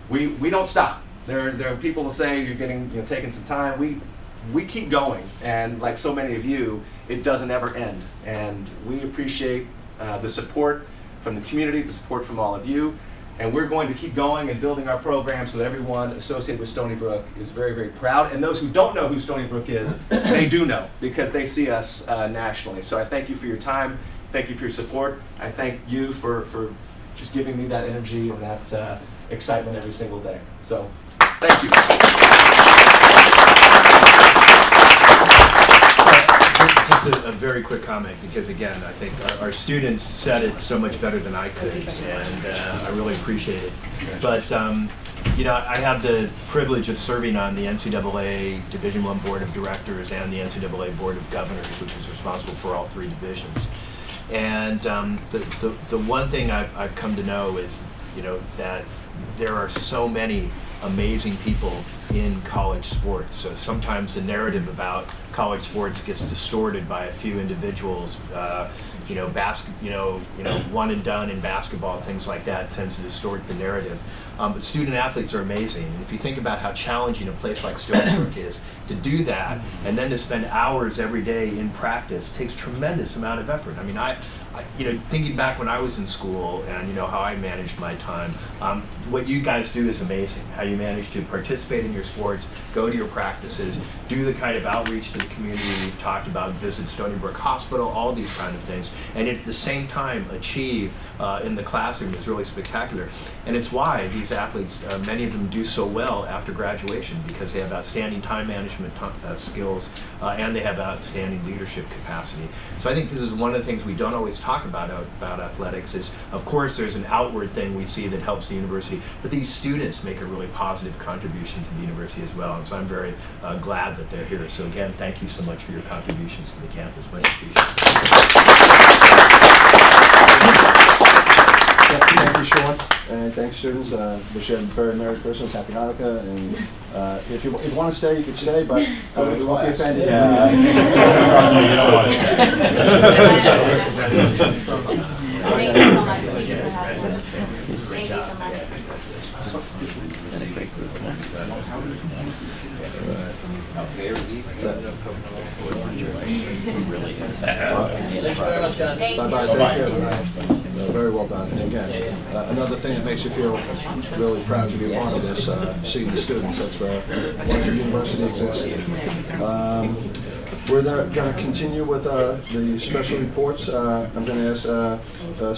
We don't stop. There are people who say you're getting taking some time. We keep going, and like so many of you, it doesn't ever end. And we appreciate the support from the community, the support from all of you. And we're going to keep going and building our program so that everyone associated with Stony Brook is very, very proud. And those who don't know who Stony Brook is, they do know, because they see us nationally. So I thank you for your time. Thank you for your support. I thank you for just giving me that energy and that excitement every single day. So thank you. Just a very quick comment, because again, I think our students said it so much better than I could, and I really appreciate it. But I have the privilege of serving on the NCAA Division I Board of Directors and the NCAA Board of Governors, which is responsible for all 3 divisions. And the one thing I've come to know is, that there are so many amazing people in college sports. So sometimes the narrative about college sports gets distorted by a few individuals. One and done in basketball, things like that tends to distort the narrative. But student athletes are amazing. And if you think about how challenging a place like Stony Brook is, to do that and then to spend hours every day in practice takes tremendous amount of effort. I mean, thinking back when I was in school and how I managed my time, what you guys do is amazing. How you manage to participate in your sports, go to your practices, do the kind of outreach to the community we've talked about, visit Stony Brook Hospital, all these kind of things, and at the same time achieve in the classroom is really spectacular. And it's why these athletes, many of them do so well after graduation, because they have outstanding time management skills and they have outstanding leadership capacity. So I think this is one of the things we don't always talk about athletics is, of course, there's an outward thing we see that helps the university, but these students make a really positive contribution to the university as well. And so I'm very glad that they're here. So again, thank you so much for your contributions to the campus. Much Thank you, Sean, and thanks, students. Wish you a very Merry Christmas, Happy Hanukkah, and if you want to stay, you can stay, but we won't be offended. You don't want to stay. Thank you so much. Thank you for having us. Thank you so much. Bye-bye. Thank you. Very well done. And again, another thing that makes you feel really proud to be a part of this, seeing the students. That's why the university exists. We're going to continue with the special reports. I'm going to ask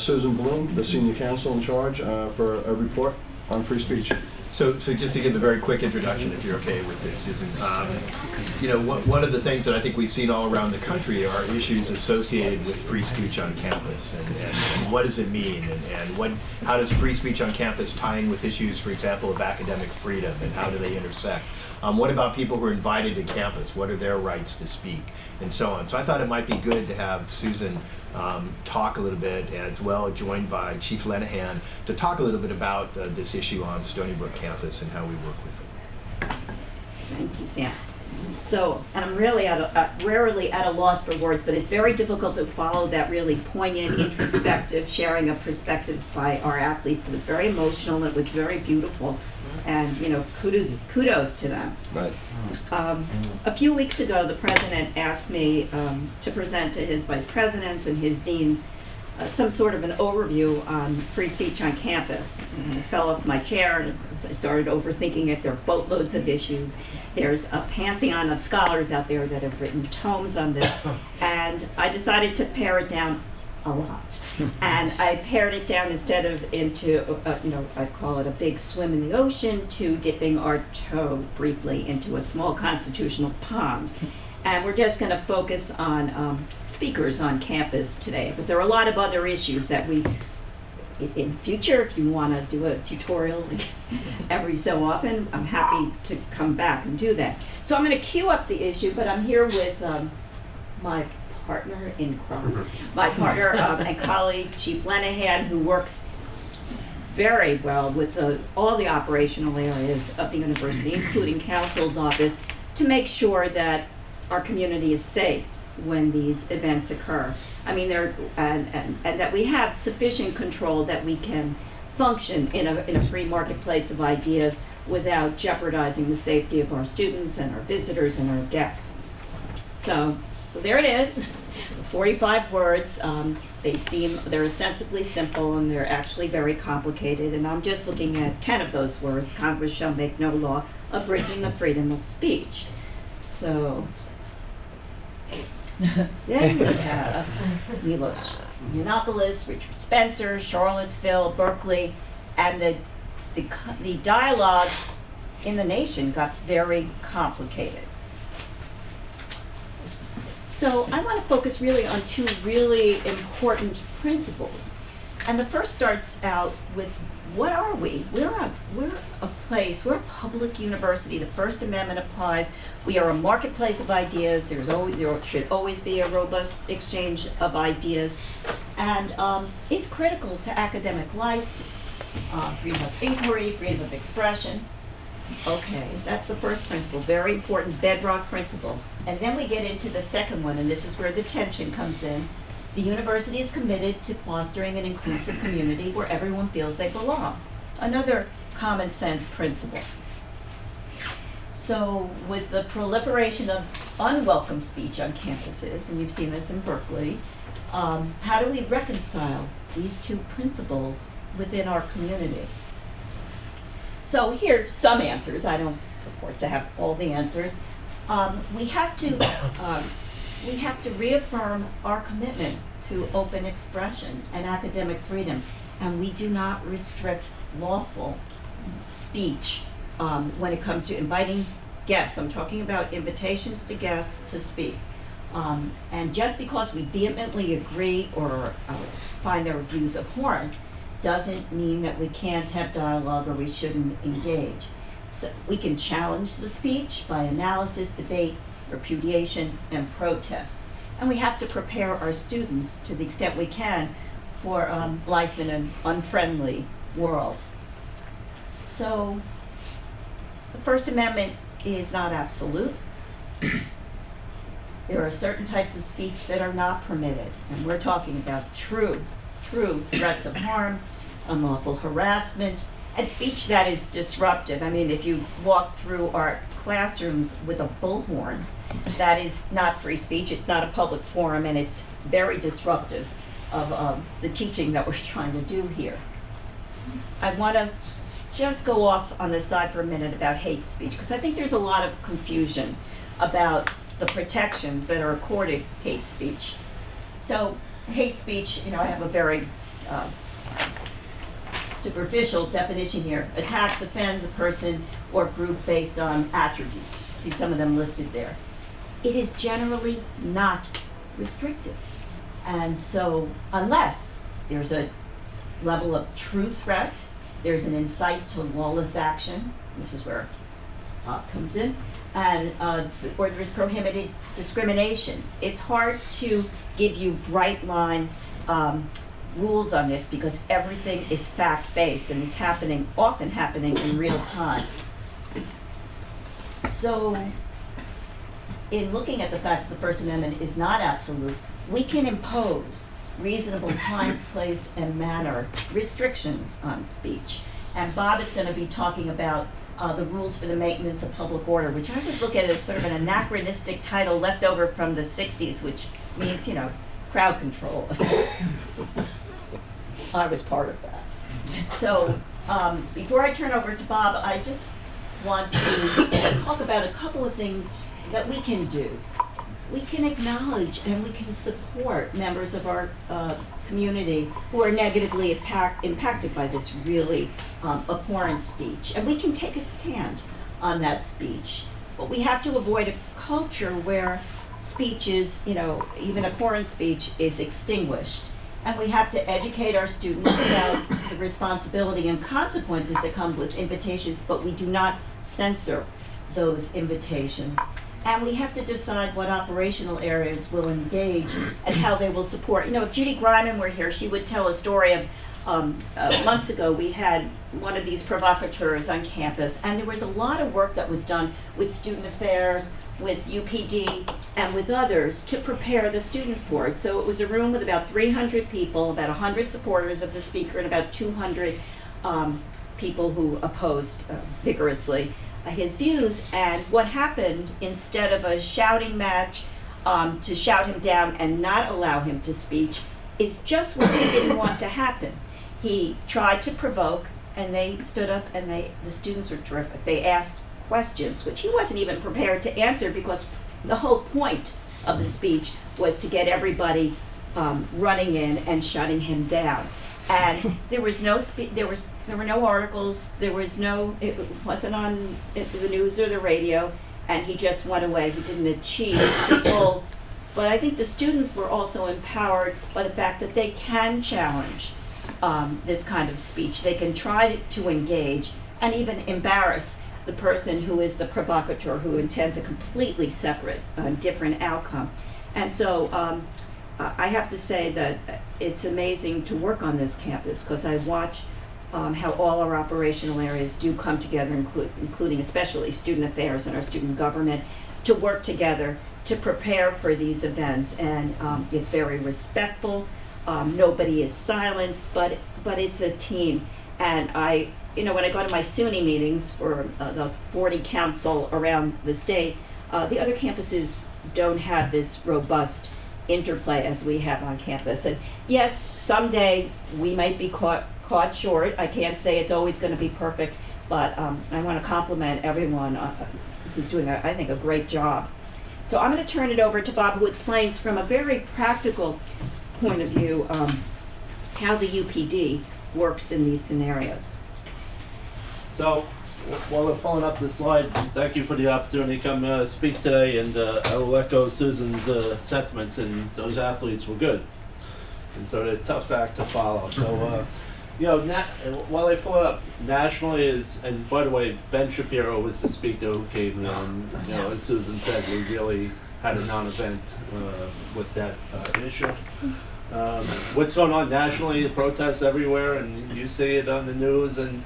Susan Bloom, the senior counsel in charge, for a report on free speech. So just to give a very quick introduction, if you're okay with this, Susan. One of the things that I think we've seen all around the country are issues associated with free speech on campus, and what does it mean, and how does free speech on campus tie in with issues, for example, of academic freedom, and how do they intersect? What about people who are invited to campus? What are their rights to speak, and so on? So I thought it might be good to have Susan talk a little bit, as well joined by Chief Lenahan, to talk a little bit about this issue on Stony Brook campus and how we work with it. Thank you, Sam. So, and I'm really rarely at a loss for words, but it's very difficult to follow that really poignant, introspective sharing of perspectives by our athletes. It was very emotional. It was very beautiful, and kudos to them. Right. A few weeks ago, the president asked me to present to his vice presidents and his deans some sort of an overview on free speech on campus. And I fell off my chair and I started overthinking it. There are boatloads of issues. There's a pantheon of scholars out there that have written tomes on this, and I decided to pare it down a lot. And I pared it down instead of into, I call it a big swim in the ocean, to dipping our toe briefly into a small constitutional pond. And we're just going to focus on speakers on campus today. But there are a lot of other issues that we, in future, if you want to do a tutorial every so often, I'm happy to come back and do that. So I'm going to queue up the issue, but I'm here with my partner in crime, my partner and colleague, Chief Lenahan, who works very well with all the operational areas of the university, including counsel's office, to make sure that our community is safe when these events occur. I mean, and that we have sufficient control that we can function in a free marketplace of ideas without jeopardizing the safety of our students and our visitors and our guests. So there it is, 45 words. They're ostensibly simple and they're actually very complicated, and I'm just looking at 10 of those words. Congress shall make no law abridging the freedom of speech. So then we have Milos Yiannopoulos, Richard Spencer, Charlottesville, Berkeley, and the dialogue in the nation got very complicated. So I want to focus really on two really important principles. And the first starts out with, what are we? We're a place, we're a public university. The First Amendment applies. We are a marketplace of ideas. There should always be a robust exchange of ideas. And it's critical to academic life, freedom of inquiry, freedom of expression. Okay, that's the first principle, very important bedrock principle. And then we get into the second one, and this is where the tension comes in. The university is committed to fostering an inclusive community where everyone feels they belong. Another common sense principle. So with the proliferation of unwelcome speech on campuses, and you've seen this in Berkeley, how do we reconcile these two principles within our community? So here's some answers. I don't purport to have all the answers. We have to reaffirm our commitment to open expression and academic freedom, and we do not restrict lawful speech when it comes to inviting guests. I'm talking about invitations to guests to speak. And just because we vehemently agree or find their views abhorrent doesn't mean that we can't have dialogue or we shouldn't engage. So we can challenge the speech by analysis, debate, repudiation, and protest. And we have to prepare our students to the extent we can for life in an unfriendly world. So the First Amendment is not absolute. There are certain types of speech that are not permitted, and we're talking about true threats of harm, unlawful harassment, and speech that is disruptive. I mean, if you walk through our classrooms with a bullhorn, that is not free speech, it's not a public forum, and it's very disruptive of the teaching that we're trying to do here. I want to just go off on the side for a minute about hate speech, because I think there's a lot of confusion about the protections that are accorded hate speech. So hate speech, I have a very superficial definition here. Attacks, offends a person or group based on attributes. See some of them listed there. It is generally not restrictive. And so unless there's a level of true threat, there's an incite to lawless action, this is where comes in, and or there's prohibited discrimination. It's hard to give you bright line rules on this because everything is fact-based and is often happening in real time. So in looking at the fact that the First Amendment is not absolute, we can impose reasonable time, place, and manner restrictions on speech. And Bob is going to be talking about the rules for the maintenance of public order, which I just look at as sort of an anachronistic title left over from the 60s, which means, crowd control. I was part of that. So, before I turn over to Bob, I just want to talk about a couple of things that we can do. We can acknowledge and we can support members of our community who are negatively impacted by this really abhorrent speech. And we can take a stand on that speech. But we have to avoid a culture where speech is, even abhorrent speech is extinguished. And we have to educate our students about the responsibility and consequences that comes with invitations, but we do not censor those invitations. And we have to decide what operational areas will engage and how they will support. If Judy Griman were here, she would tell a story of months ago we had one of these provocateurs on campus, and there was a lot of work that was done with student affairs, with UPD, and with others to prepare the students for it. So it was a room with about 300 people, about 100 supporters of the speaker, and about 200 people who opposed vigorously his views. And what happened, instead of a shouting match to shout him down and not allow him to speak, is just what he didn't want to happen. He tried to provoke, and they stood up, and the students were terrific. They asked questions, which he wasn't even prepared to answer, because the whole point of the speech was to get everybody running in and shutting him down. And there was no there were no articles. It wasn't on the news or the radio, and he just went away. He didn't achieve his goal. But I think the students were also empowered by the fact that they can challenge this kind of speech. They can try to engage and even embarrass the person who is the provocateur, who intends a completely separate, different outcome. And so I have to say that it's amazing to work on this campus, because I watch how all our operational areas do come together, including especially student affairs and our student government, to work together to prepare for these events. And it's very respectful. Nobody is silenced, but it's a team. And when I go to my SUNY meetings for the 40 council around the state, the other campuses don't have this robust interplay as we have on campus. And yes, someday we might be caught short. I can't say it's always going to be perfect, but I want to compliment everyone who's doing, I think, a great job. So I'm going to turn it over to Bob, who explains from a very practical point of view how the UPD works in these scenarios. So, while we're pulling up the slide, thank you for the opportunity to come speak today, and I will echo Susan's sentiments, and those athletes were good. And so they're a tough act to follow. So, while I pull it up, nationally and by the way, Ben Shapiro was the speaker who came, as Susan said, we really had a non-event with that issue. What's going on nationally, the protests everywhere, and you see it on the news, and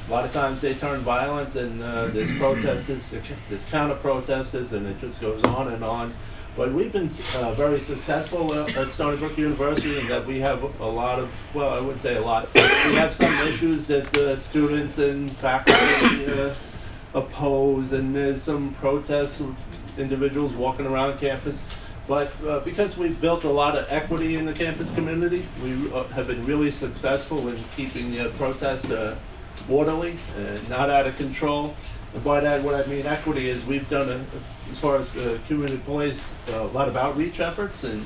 a lot of times they turn violent, and there's protesters, there's counter-protesters, and it just goes on and on. But we've been very successful at Stony Brook University in that we have a lot of, well, I wouldn't say a lot, we have some issues that students and faculty oppose, and there's some protests of individuals walking around campus. But because we've built a lot of equity in the campus community, we have been really successful in keeping the protests orderly and not out of control. And by that, what I mean equity is we've done, as far as community police, a lot of outreach efforts and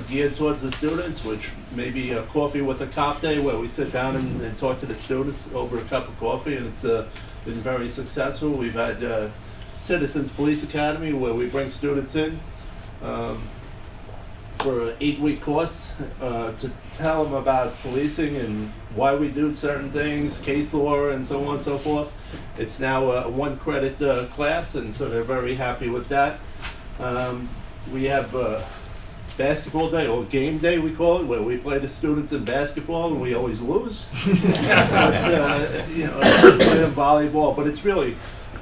geared towards the students, which may be a coffee with a cop day, where we sit down and talk to the students over a cup of coffee, and it's been very successful. We've had Citizens Police Academy, where we bring students in for an 8-week course to tell them about policing and why we do certain things, case law, and so on and so forth. It's now a 1-credit class, and so they're very happy with that. We have basketball day, or game day we call it, where we play the students in basketball, and we always lose. But, play them volleyball, but it's really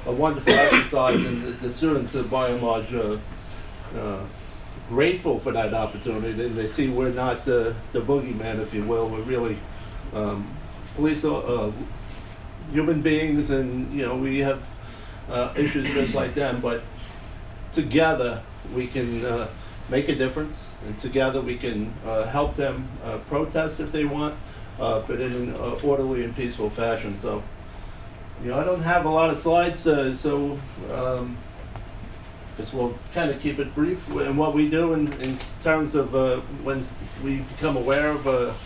a wonderful exercise, and the students are by and large grateful for that opportunity, and they see we're not the boogeyman, if you will. We're really police human beings, and we have issues just like them, but together we can make a difference, and together we can help them protest if they want, but in an orderly and peaceful fashion. So, I don't have a lot of slides, so guess we'll kind of keep it brief. And what we do in terms of when we become aware of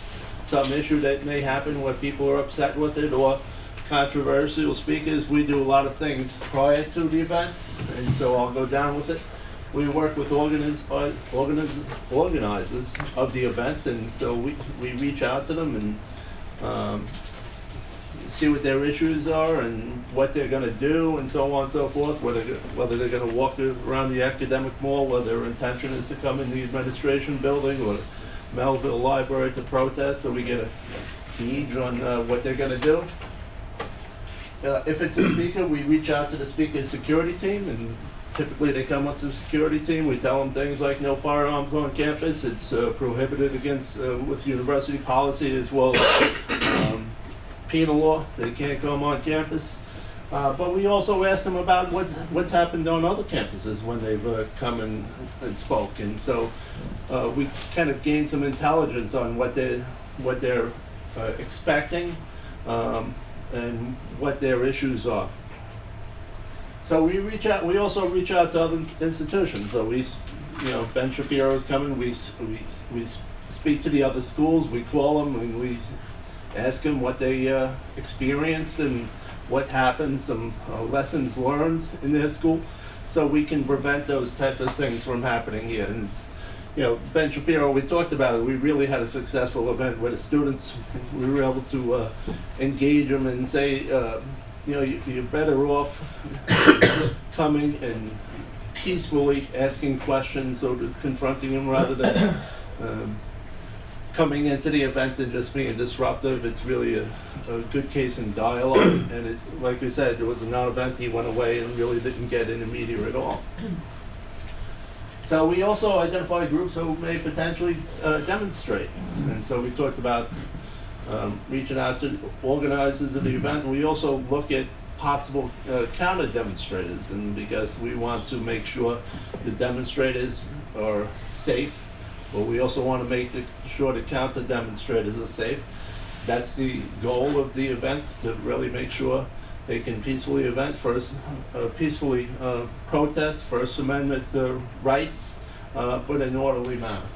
some issue that may happen where people are upset with it or controversial speakers, we do a lot of things prior to the event, and so I'll go down with it. We work with organizers of the event, and so we reach out to them and see what their issues are and what they're going to do and so on and so forth, whether they're going to walk around the academic mall, whether their intention is to come in the administration building or Melville Library to protest, so we get a gauge on what they're going to do. If it's a speaker, we reach out to the speaker's security team, and typically they come with the security team. We tell them things like no firearms on campus. It's prohibited against with university policy as well as penal law. They can't come on campus. But we also ask them about what's happened on other campuses when they've come and spoke. And so we kind of gain some intelligence on what they're expecting and what their issues are. So we also reach out to other institutions. So Ben Shapiro is coming. We speak to the other schools. We call them and we ask them what they experienced and what happened, some lessons learned in their school, so we can prevent those type of things from happening here. And Ben Shapiro, we talked about it. We really had a successful event where the students, we were able to engage them and say, you're better off coming and peacefully asking questions, so confronting them rather than coming into the event and just being disruptive. It's really a good case in dialogue. And like we said, it was a non-event. He went away and really didn't get in the media at all. So we also identify groups who may potentially demonstrate. And so we talked about reaching out to organizers of the event. And we also look at possible counter demonstrators, and because we want to make sure the demonstrators are safe, but we also want to make sure the counter demonstrators are safe. That's the goal of the event, to really make sure they can peacefully protest First Amendment rights, but in an orderly manner.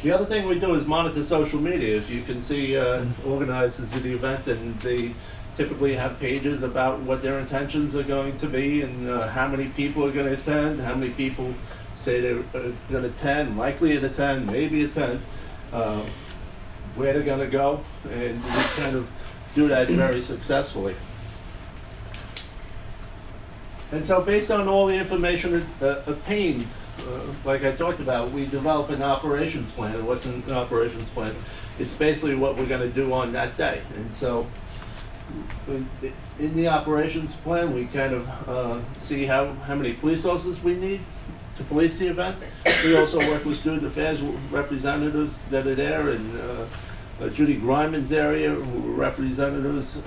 The other thing we do is monitor social media. If you can see organizers of the event, and they typically have pages about what their intentions are going to be, and how many people are going to attend, how many people say they're going to attend, likely to attend, maybe attend, where they're going to go, and we kind of do that very successfully. And so based on all the information obtained, like I talked about, we develop an operations plan. And what's an operations plan? It's basically what we're going to do on that day. And so in the operations plan, we kind of see how many police officers we need to police the event. We also work with student affairs representatives that are there, and Judy Griman's area, who are representatives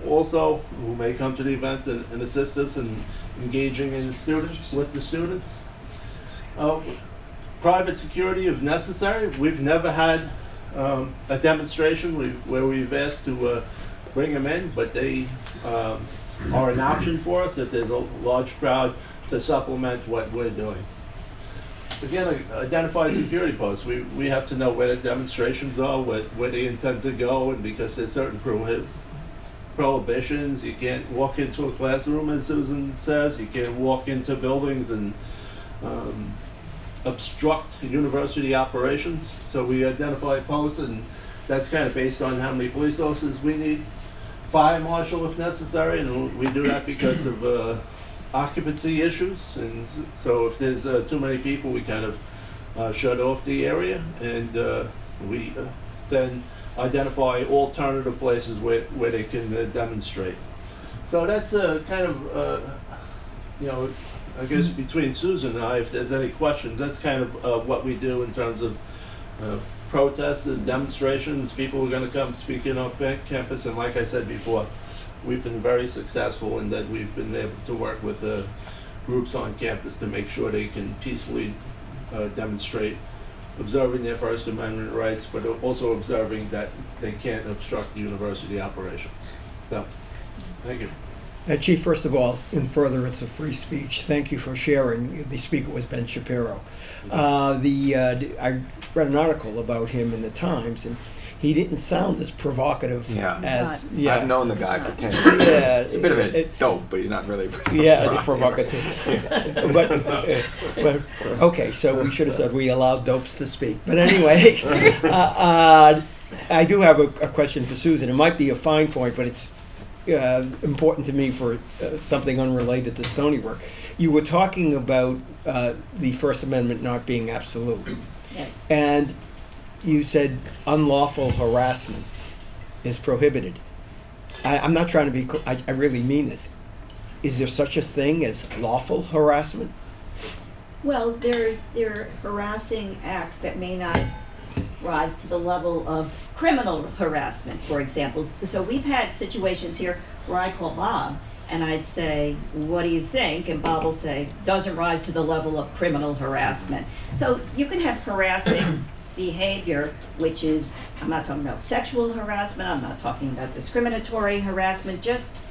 also, who may come to the event and assist us in engaging in with the students. Private security if necessary. We've never had a demonstration where we've asked to bring them in, but they are an option for us if there's a large crowd, to supplement what we're doing. Again, identify security posts. We have to know where the demonstrations are, where they intend to go, and because there's certain prohibitions. You can't walk into a classroom, as Susan says. You can't walk into buildings and obstruct university operations. So we identify posts, and that's kind of based on how many police officers we need. Fire marshal if necessary, and we do that because of occupancy issues. And so if there's too many people, we kind of shut off the area, and we then identify alternative places where they can demonstrate. So that's kind of, I guess between Susan and I, if there's any questions, that's kind of what we do in terms of protests, demonstrations. People are going to come speaking on campus, and like I said before, we've been very successful in that we've been able to work with groups on campus to make sure they can peacefully demonstrate observing their First Amendment rights, but also observing that they can't obstruct university operations. So, thank you. Chief, first of all, in furtherance of free speech, thank you for sharing. The speaker was Ben Shapiro. I read an article about him in the Times, and he didn't sound as provocative as. Yeah. I've known the guy for 10 years. Yeah, He's a bit of a dope, but he's not really. Yeah, as a provocative. but okay, so we should have said we allowed dopes to speak. But anyway, I do have a question for Susan. It might be a fine point, but it's important to me for something unrelated to Stony Brook. You were talking about the First Amendment not being absolute. Yes. And you said unlawful harassment is prohibited. I'm not trying to be, I really mean this. Is there such a thing as lawful harassment? Well, there are harassing acts that may not rise to the level of criminal harassment, for example. So we've had situations here where I call Bob and I'd say, what do you think? And Bob will say, doesn't rise to the level of criminal harassment. So you can have harassing behavior, which is, I'm not talking about sexual harassment, I'm not talking about discriminatory harassment, just,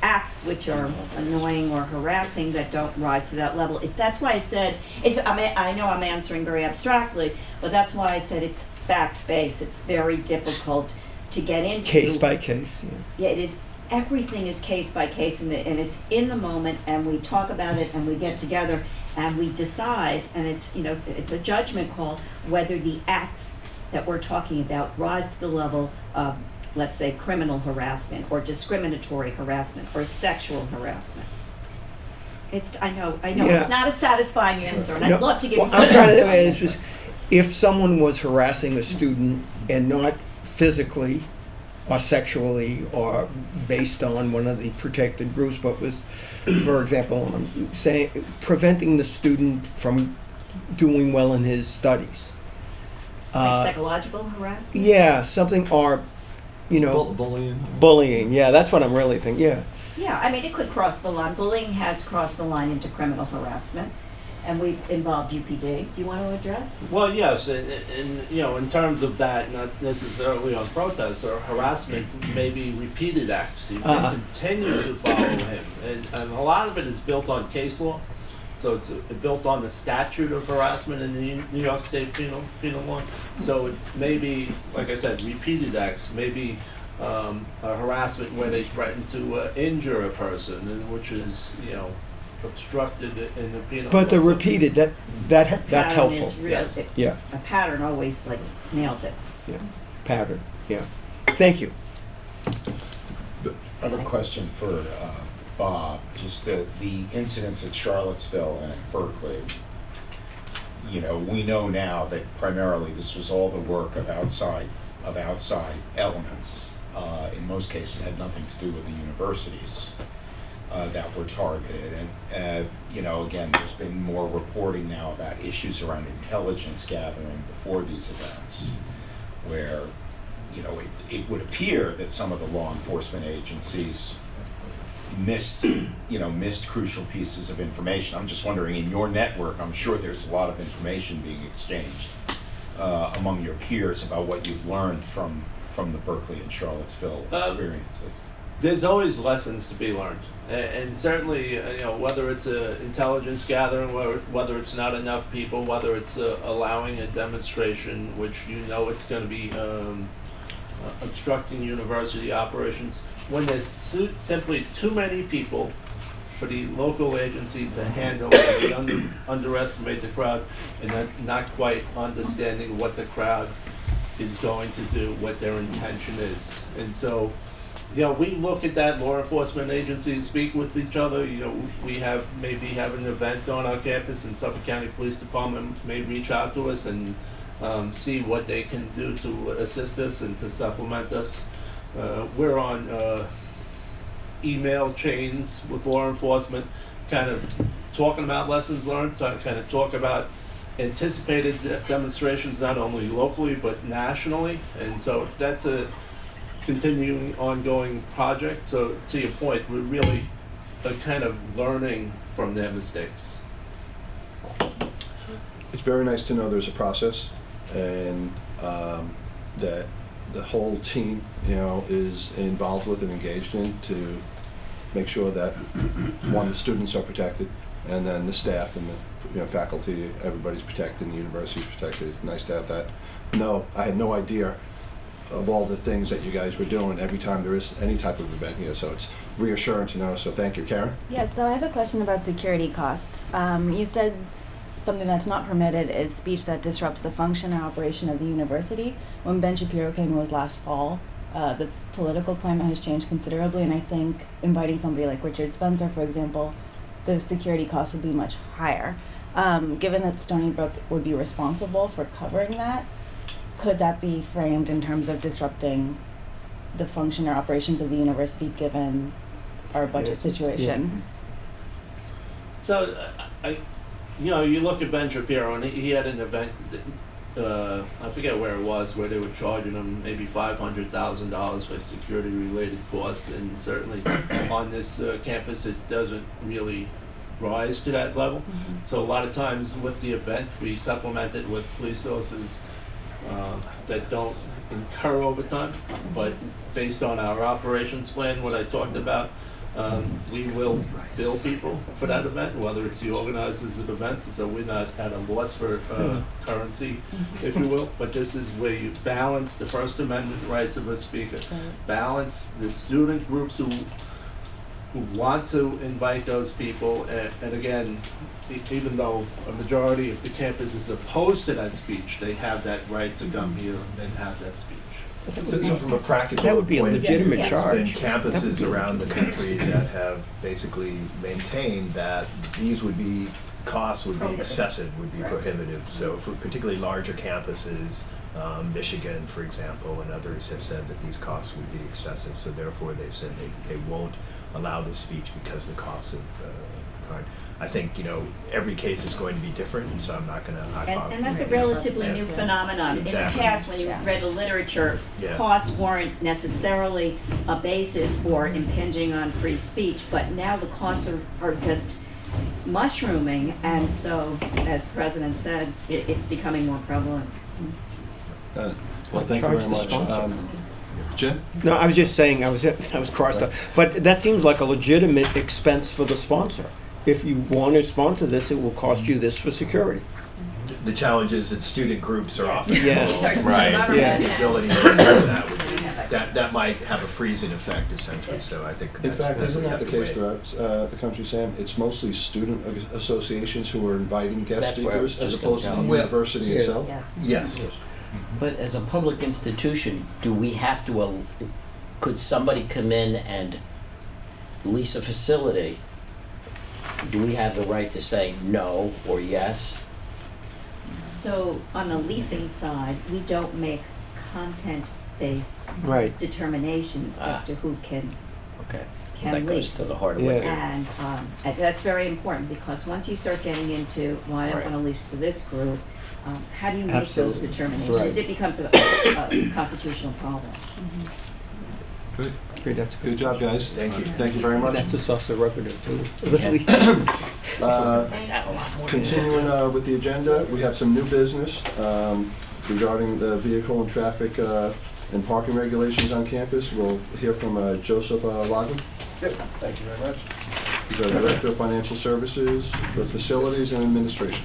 acts which are annoying or harassing that don't rise to that level. That's why I said, I know I'm answering very abstractly, but that's why I said it's fact-based. It's very difficult to get into. Case by case. Yeah, it is. Everything is case by case, and it's in the moment, and we talk about it, and we get together, and we decide, and it's a judgment call whether the acts that we're talking about rise to the level of, let's say, criminal harassment or discriminatory harassment or sexual harassment. I know, Yeah. it's not a satisfying answer, and I'd love to give you a I'm trying to satisfying it's just, if someone was harassing a student and not physically or sexually or based on one of the protected groups, but was, for example, saying preventing the student from doing well in his studies. like psychological harassment? Yeah, something, or, bullying. Bullying, yeah, that's what I'm really thinking, yeah. Yeah, I mean, it could cross the line. Bullying has crossed the line into criminal harassment, and we've involved UPD. Do you want to address? Well, yes, and in terms of that, not necessarily on protests or harassment, maybe repeated acts. You can continue to follow him, and a lot of it is built on case law. So it's built on the statute of harassment in the New York State penal law. So it may be, like I said, repeated acts, maybe a harassment where they threaten to injure a person, and which is obstructed in the penal. But the repeated, that's Pattern helpful. is real. Yeah. A pattern always nails it. Yeah, pattern, yeah. Thank you. I have a question for Bob. Just the incidents at Charlottesville and at Berkeley. We know now that primarily this was all the work of outside elements. In most cases, it had nothing to do with the universities that were targeted. And again, there's been more reporting now about issues around intelligence gathering before these events, where it would appear that some of the law enforcement agencies missed crucial pieces of information. I'm just wondering, in your network, I'm sure there's a lot of information being exchanged among your peers about what you've learned from the Berkeley and Charlottesville experiences. There's always lessons to be learned, and certainly, whether it's intelligence gathering, whether it's not enough people, whether it's allowing a demonstration, which it's going to be obstructing university operations. When there's simply too many people for the local agency to handle, they underestimate the crowd, and not quite understanding what the crowd is going to do, what their intention is. And so, we look at that. Law enforcement agencies speak with each other. We maybe have an event on our campus, and Suffolk County Police Department may reach out to us and see what they can do to assist us and to supplement us. We're on email chains with law enforcement, kind of talking about lessons learned, kind of talk about anticipated demonstrations, not only locally but nationally. And so that's a continuing, ongoing project. So to your point, we're really kind of learning from their mistakes. it's very nice to know there's a process, and that the whole team, is involved with and engaged in to make sure that, one, the students are protected, and then the staff and the faculty, everybody's protected, and the university's protected. It's nice to have that. No, I had no idea of all the things that you guys were doing every time there is any type of event here, so it's reassuring to know. So thank you. Karen? Yeah, so I have a question about security costs. You said something that's not permitted is speech that disrupts the function or operation of the university. When Ben Shapiro came, it was last fall. The political climate has changed considerably, and I think inviting somebody like Richard Spencer, for example, the security costs would be much higher. Given that Stony Brook would be responsible for covering that, could that be framed in terms of disrupting the function or operations of the university given our budget situation? So, you look at Ben Shapiro, and he had an event, I forget where it was, where they were charging him maybe $500,000 for security-related costs, and certainly on this campus it doesn't really rise to that level. So a lot of times with the event, we supplement it with police sources that don't incur overtime, but based on our operations plan, what I talked about, we will bill people for that event, whether it's the organizers of the event, so we're not at a loss for currency, if you will. But this is where you balance the First Amendment rights of a speaker, balance the student groups who want to invite those people, and again, even though a majority of the campus is opposed to that speech, they have that right to come here and have that speech. So from a practical That would be a point of view, legitimate charge. there's been campuses around the country that have basically maintained that these costs would be excessive, would be prohibitive. So for particularly larger campuses, Michigan, for example, and others have said that these costs would be excessive. So therefore, they've said they won't allow this speech because the costs of kind. I think every case is going to be different, and so I'm not going to. And that's a relatively new phenomenon. Exactly. In the past, when you read the literature, costs weren't necessarily a basis for impinging on free speech, but now the costs are just mushrooming, and so, as the President said, it's becoming more prevalent. Well, thank you very much. Jim? No, I was just saying, I was crossed up. But that seems like a legitimate expense for the sponsor. If you want to sponsor this, it will cost you this for security. The challenge is that student groups are often Right. The ability to do that would be, that might have a freezing effect essentially. So I think In fact, isn't that the case throughout the country, Sam? It's mostly student associations who are inviting guest That's where I was speakers as just gonna opposed to go. the university itself? Yes. But as a public institution, do we have to, could somebody come in and lease a facility? Do we have the right to say no or yes? So on the leasing side, we don't make content-based Right. determinations as to who can That goes lease. to the heart of what you're. And that's very important, because once you start getting into, well, I don't want to lease to this group, how do you make those Absolutely. determinations? Right. It becomes a constitutional problem. Good. Great, that's Good job, guys. Thank you. Thank you very much. That's a source of revenue too. Continuing with the agenda, we have some new business regarding the vehicle and traffic and parking regulations on campus. We'll hear from Joseph Logan. Yep, thank you very much. He's our Director of Financial Services for Facilities and Administration.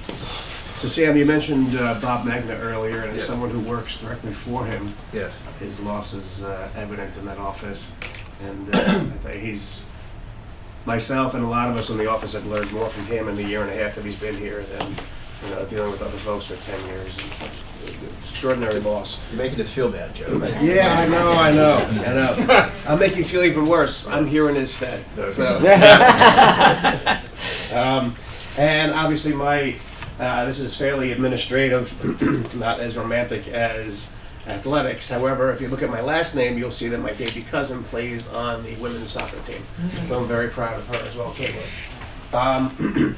So Sam, you mentioned Bob Magna earlier, and as someone who works directly for him, his loss is evident in that office. And I tell you, he's, myself and a lot of us in the office have learned more from him in the year and a half that he's been here than dealing with other folks for 10 years. It's an extraordinary loss. You're making us feel bad, Joe. Yeah, I know. I'll make you feel even worse. I'm here in his stead. So. And obviously this is fairly administrative, not as romantic as athletics. However, if you look at my last name, you'll see that my baby cousin plays on the women's soccer team. So I'm very proud of her as well, Caitlin.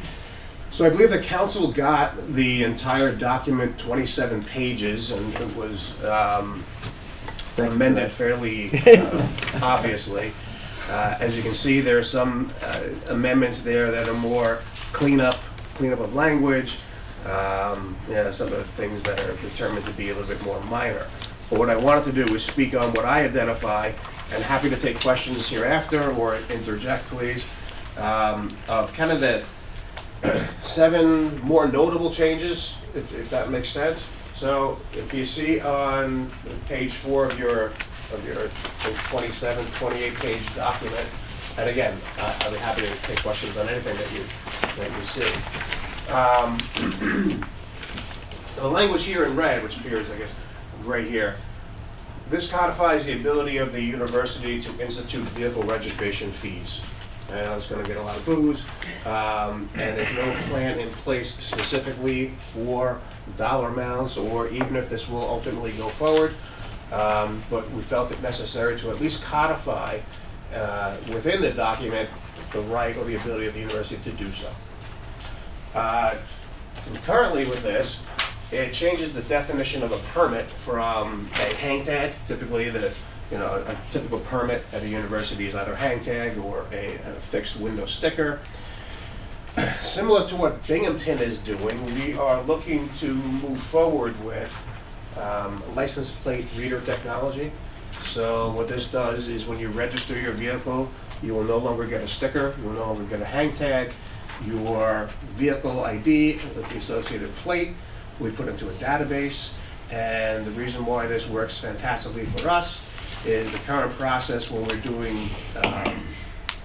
So I believe the council got the entire document, 27 pages, and it was amended fairly obviously. As you can see, there are some amendments there that are more cleanup of language, some of the things that are determined to be a little bit more minor. But what I wanted to do is speak on what I identify, and happy to take questions hereafter or interject, please, of kind of the 7 more notable changes, if that makes sense. So if you see on page 4 of your 27, 28-page document, and again, I'll be happy to take questions on anything that you see. The language here in red, which appears, I guess, right here, this codifies the ability of the university to institute vehicle registration fees. And it's going to get a lot of boos, and there's no plan in place specifically for dollar amounts, or even if this will ultimately go forward. But we felt it necessary to at least codify within the document the right or the ability of the university to do so. Concurrently with this, it changes the definition of a permit from a hang tag. Typically, a typical permit at a university is either a hang tag or a fixed window sticker. Similar to what Binghamton is doing, we are looking to move forward with license plate reader technology. So what this does is when you register your vehicle, you will no longer get a sticker, you will no longer get a hang tag. Your vehicle ID with the associated plate we put into a database, and the reason why this works fantastically for us is the current process when we're doing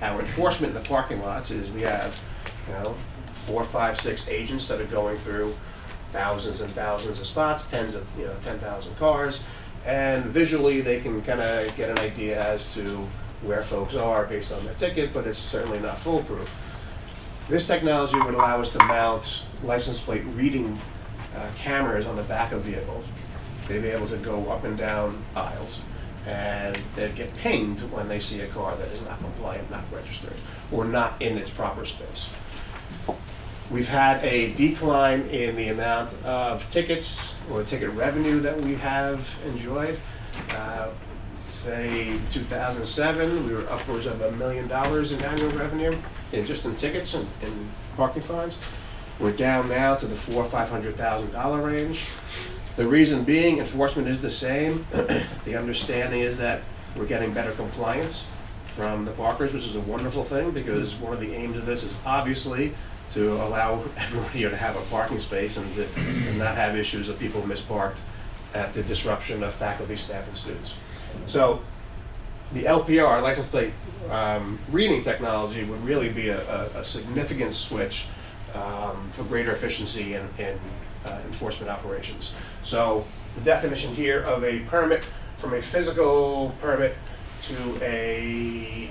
our enforcement in the parking lots is we have 4, 5, 6 agents that are going through thousands and thousands of spots, 10,000 cars, and visually they can kind of get an idea as to where folks are based on their ticket, but it's certainly not foolproof. This technology would allow us to mount license plate reading cameras on the back of vehicles. They'd be able to go up and down aisles, and they'd get pinged when they see a car that is not compliant, not registered, or not in its proper space. We've had a decline in the amount of tickets or ticket revenue that we have enjoyed. Say 2007, we were upwards of $1 million in annual revenue just in tickets and parking fines. We're down now to the $400,000 or $500,000 range. The reason being, enforcement is the same. The understanding is that we're getting better compliance from the parkers, which is a wonderful thing, because one of the aims of this is obviously to allow everyone here to have a parking space and to not have issues of people misparked at the disruption of faculty, staff, and students. So the LPR, license plate reading technology, would really be a significant switch for greater efficiency in enforcement operations. So the definition here of a permit, from a physical permit to a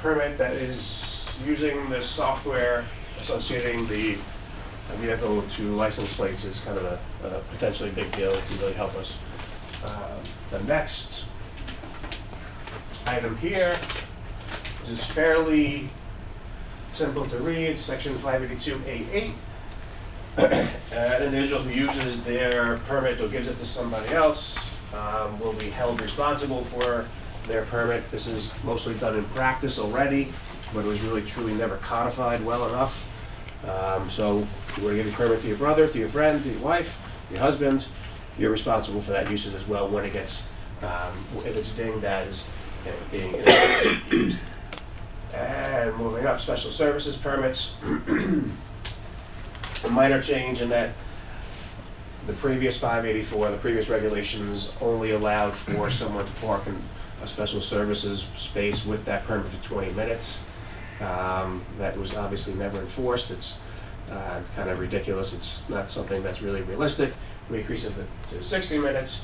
permit that is using the software associating the vehicle to license plates, is kind of a potentially big deal to really help us. The next item here is fairly simple to read, section 582A8. An individual who uses their permit or gives it to somebody else will be held responsible for their permit. This is mostly done in practice already, but it was really truly never codified well enough. So if you were to give a permit to your brother, to your friend, to your wife, your husband, you're responsible for that usage as well when it gets, if it's dinged as being used. And moving up, special services permits. A minor change in that the previous 584, the previous regulations only allowed for someone to park in a special services space with that permit for 20 minutes. That was obviously never enforced. It's kind of ridiculous. It's not something that's really realistic. We increase it to 60 minutes.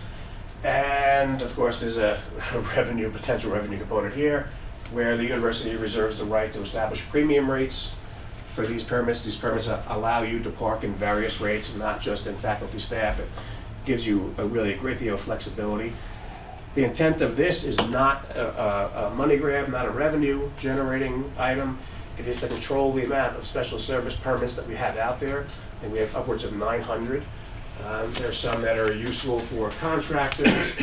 And of course, there's a potential revenue component here, where the university reserves the right to establish premium rates for these permits. These permits allow you to park in various rates, not just in faculty staff. It gives you a great deal of flexibility. The intent of this is not a money grab, not a revenue generating item. It is to control the amount of special service permits that we have out there, and we have upwards of 900. There's some that are useful for contractors,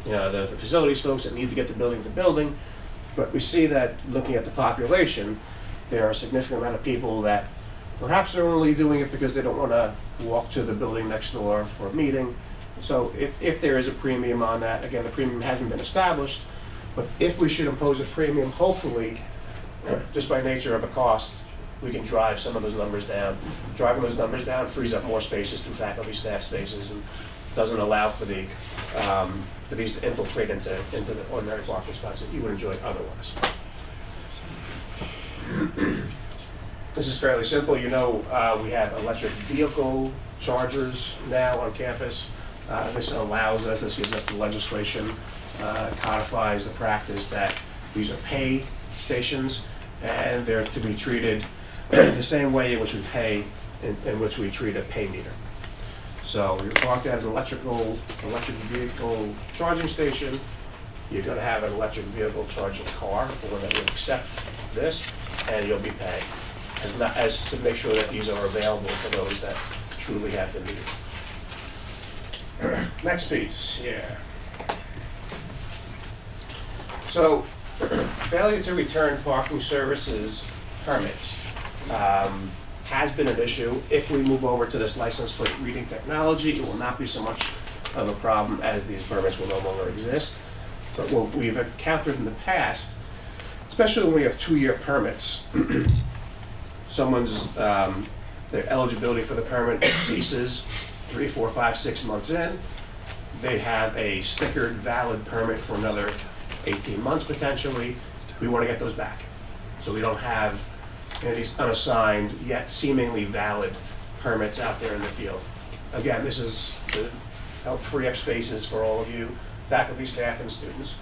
the facilities folks that need to get the building to building. But we see that looking at the population, There are a significant amount of people that perhaps are only doing it because they don't want to walk to the building next door for a meeting. So if there is a premium on that, again, the premium hasn't been established, but if we should impose a premium, hopefully, just by nature of a cost, we can drive some of those numbers down. Driving those numbers down frees up more spaces through faculty, staff spaces, and doesn't allow for these to infiltrate into the ordinary parking spots that you would enjoy otherwise. This is fairly simple. You know, we have electric vehicle chargers now on campus. This allows us, this gives us the legislation, codifies the practice that these are pay stations, and they're to be treated the same way in which we pay, in which we treat a pay meter. So you're parked at an electric vehicle charging station, you're going to have an electric vehicle charging car, or that will accept this, and you'll be paying, as to make sure that these are available for those that truly have the need. Next piece, yeah. So, failure to return parking services permits has been an issue. If we move over to this license plate reading technology, it will not be so much of a problem as these permits will no longer exist. But what we've encountered in the past, especially when we have 2-year permits, someone's their eligibility for the permit ceases 3, 4, 5, 6 months in. They have a stickered valid permit for another 18 months potentially. We want to get those back, so we don't have these unassigned yet seemingly valid permits out there in the field. Again, this is to help free up spaces for all of you, faculty, staff, and students.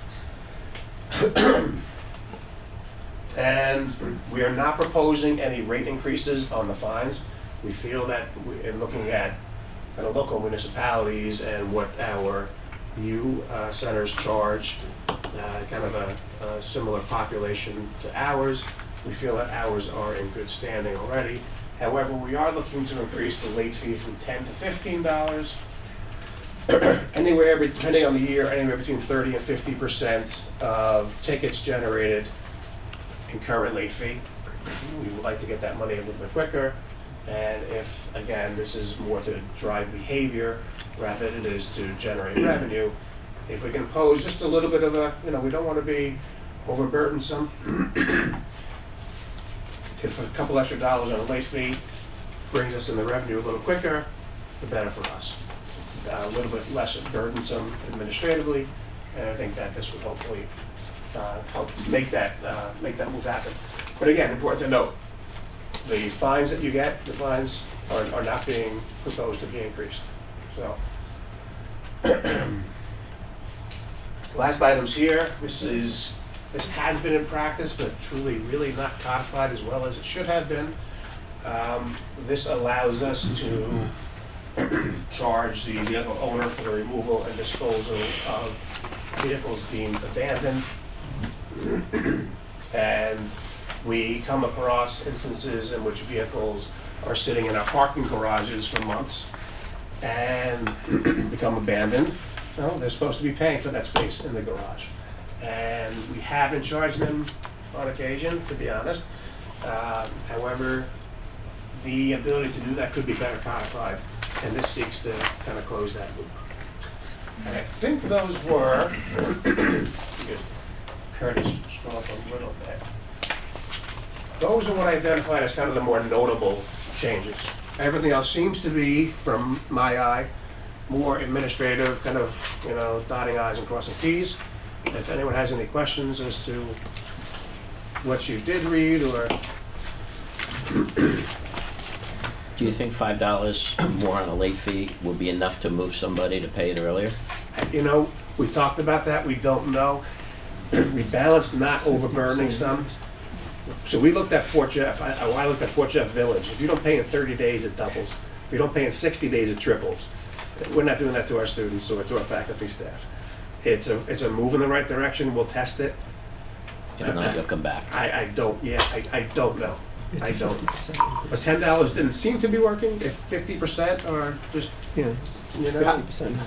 And we are not proposing any rate increases on the fines. We feel that in looking at kind of local municipalities and what our U centers charge, kind of a similar population to ours, we feel that ours are in good standing already. However, we are looking to increase the late fee from $10 to $15. Anywhere, depending on the year, anywhere between 30 and 50% of tickets generated incur a late fee. We would like to get that money a little bit quicker. And if, again, this is more to drive behavior rather than it is to generate revenue, if we can impose just a little bit of a, we don't want to be overburdensome. If a couple extra dollars on a late fee brings us in the revenue a little quicker, the better for us. A little bit less burdensome administratively, and I think that this would hopefully help make that move happen. But again, important to note, the fines that you get, the fines are not being proposed to be increased. So, last items here. This has been in practice, but truly, really not codified as well as it should have been. This allows us to charge the vehicle owner for the removal and disposal of vehicles deemed abandoned. And we come across instances in which vehicles are sitting in our parking garages for months and become abandoned. They're supposed to be paying for that space in the garage. And we have been charging them on occasion, to be honest. However, the ability to do that could be better codified, and this seeks to kind of close that loop. And I think those were, Curtis, scroll up a little bit. Those are what I identified as kind of the more notable changes. Everything else seems to be, from my eye, more administrative, kind of, dotting I's and crossing T's. If anyone has any questions as to what you did read, or... Do you think $5 more on a late fee would be enough to move somebody to pay it earlier? We talked about that. We don't know. We balanced not overburdening some. So we looked at Port Jeff. I looked at Port Jeff Village. If you don't pay in 30 days, it doubles. If you don't pay in 60 days, it triples. We're not doing that to our students or to our faculty staff. It's a move in the right direction. We'll test it. If not, you'll come back. I don't know. I don't. But $10 didn't seem to be working. If 50% or just,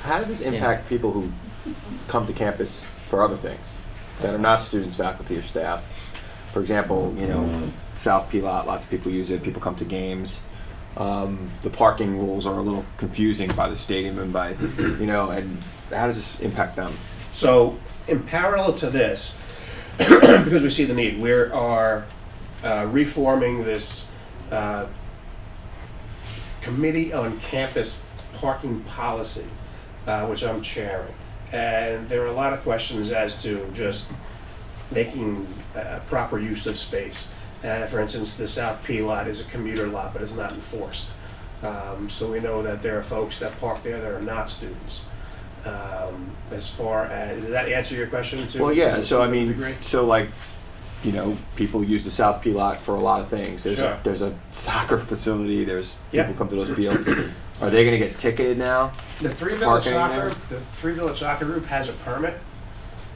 How does this impact people who come to campus for other things that are not students, faculty, or staff? For example, you know, South P lot, lots of people use it. People come to games. The parking rules are a little confusing by the stadium and by, you know, and how does this impact them? So, in parallel to this, because we see the need, we are reforming this committee on campus parking policy, which I'm chairing. And there are a lot of questions as to just making proper use of space. For instance, the South P lot is a commuter lot, but it's not enforced. So we know that there are folks that park there that are not students. As far as, does that answer your question too? Well, yeah, so I mean, so like, you know, people use the South P lot for a lot of things. There's Sure. there's a soccer facility, there's Yep. people come to those fields. Are they gonna get ticketed now? The Three Parking there? Three Village Soccer Group has a permit.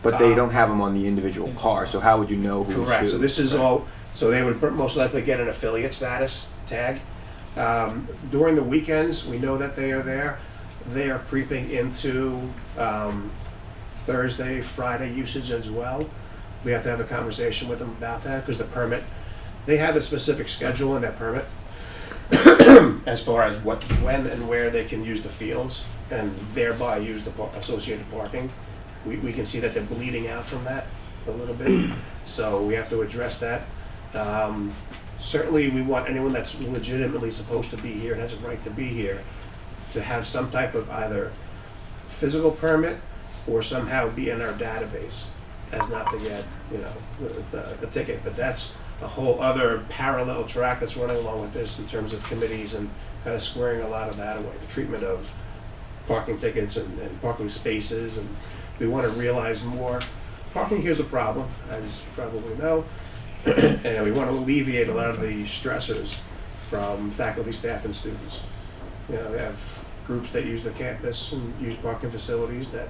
But they don't have them on the individual car, so how would you know who's Correct, who? so this is all, so they would most likely get an affiliate status tag. During the weekends, we know that they are there. They are creeping into Thursday, Friday usage as well. We have to have a conversation with them about that, because the permit, they have a specific schedule in that permit as far as what, when and where they can use the fields and thereby use the associated parking. We can see that they're bleeding out from that a little bit, so we have to address that. Certainly, we want anyone that's legitimately supposed to be here and has a right to be here to have some type of either physical permit or somehow be in our database as not to get, you know, a ticket. But that's a whole other parallel track that's running along with this in terms of committees and kind of squaring a lot of that away. The treatment of parking tickets and parking spaces, and we want to realize more. Parking here is a problem, as you probably know, and we want to alleviate a lot of the stressors from faculty, staff, and students. You know, we have groups that use the campus and use parking facilities that,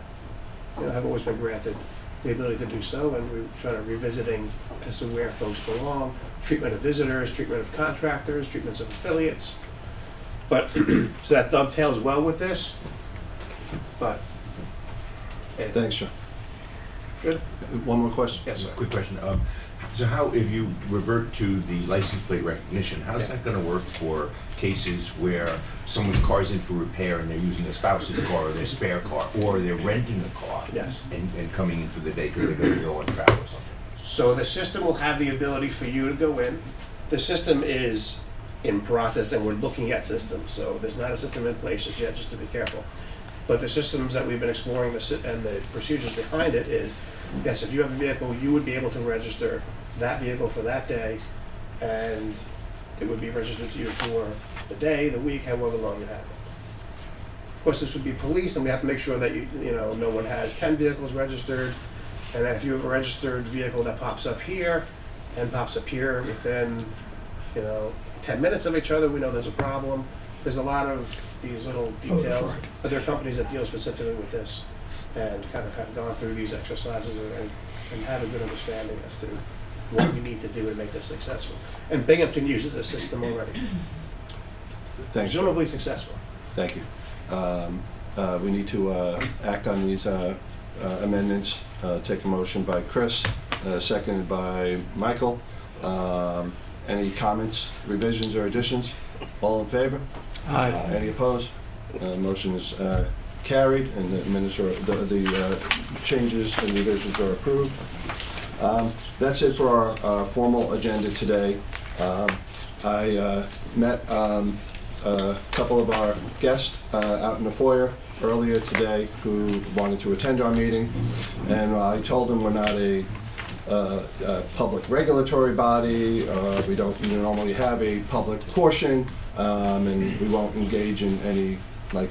you know, have always been granted the ability to do so, and we're trying to revisiting as to where folks belong, treatment of visitors, treatment of contractors, treatments of affiliates. But, so that dovetails well with this, but. Thanks, Sean. Good. One more question? Yes, sir. Quick question. So how, if you revert to the license plate recognition, how's that going to work for cases where someone's car's in for repair and they're using their spouse's car or their spare car, or they're renting a car? Yes. And coming in for the day because they're going to go on travel or something? So the system will have the ability for you to go in. The system is in process, and we're looking at systems, so there's not a system in place just yet, just to be careful. But the systems that we've been exploring and the procedures behind it is, yes, if you have a vehicle, you would be able to register that vehicle for that day, and it would be registered to you for the day, the week, however long you have it. Of course, this would be police, and we have to make sure that you know, no one has 10 vehicles registered, and that if you have a registered vehicle that pops up here and pops up here within, you know, 10 minutes of each other, we know there's a problem. There's a lot of these little details, but there are companies that deal specifically with this and kind of have gone through these exercises and have a good understanding as to what we need to do to make this successful. And Binghamton uses this system already. Thanks. Presumably successful. Thank you. We need to act on these amendments. Take a motion by Chris, seconded by Michael. Any comments, revisions, or additions? All in favor? Aye. Any opposed? Motion is carried, and the minutes are, the changes and revisions are approved. That's it for our formal agenda today. I met a couple of our guests out in the foyer earlier today who wanted to attend our meeting, and I told them we're not a public regulatory body. We don't normally have a public portion, and we won't engage in any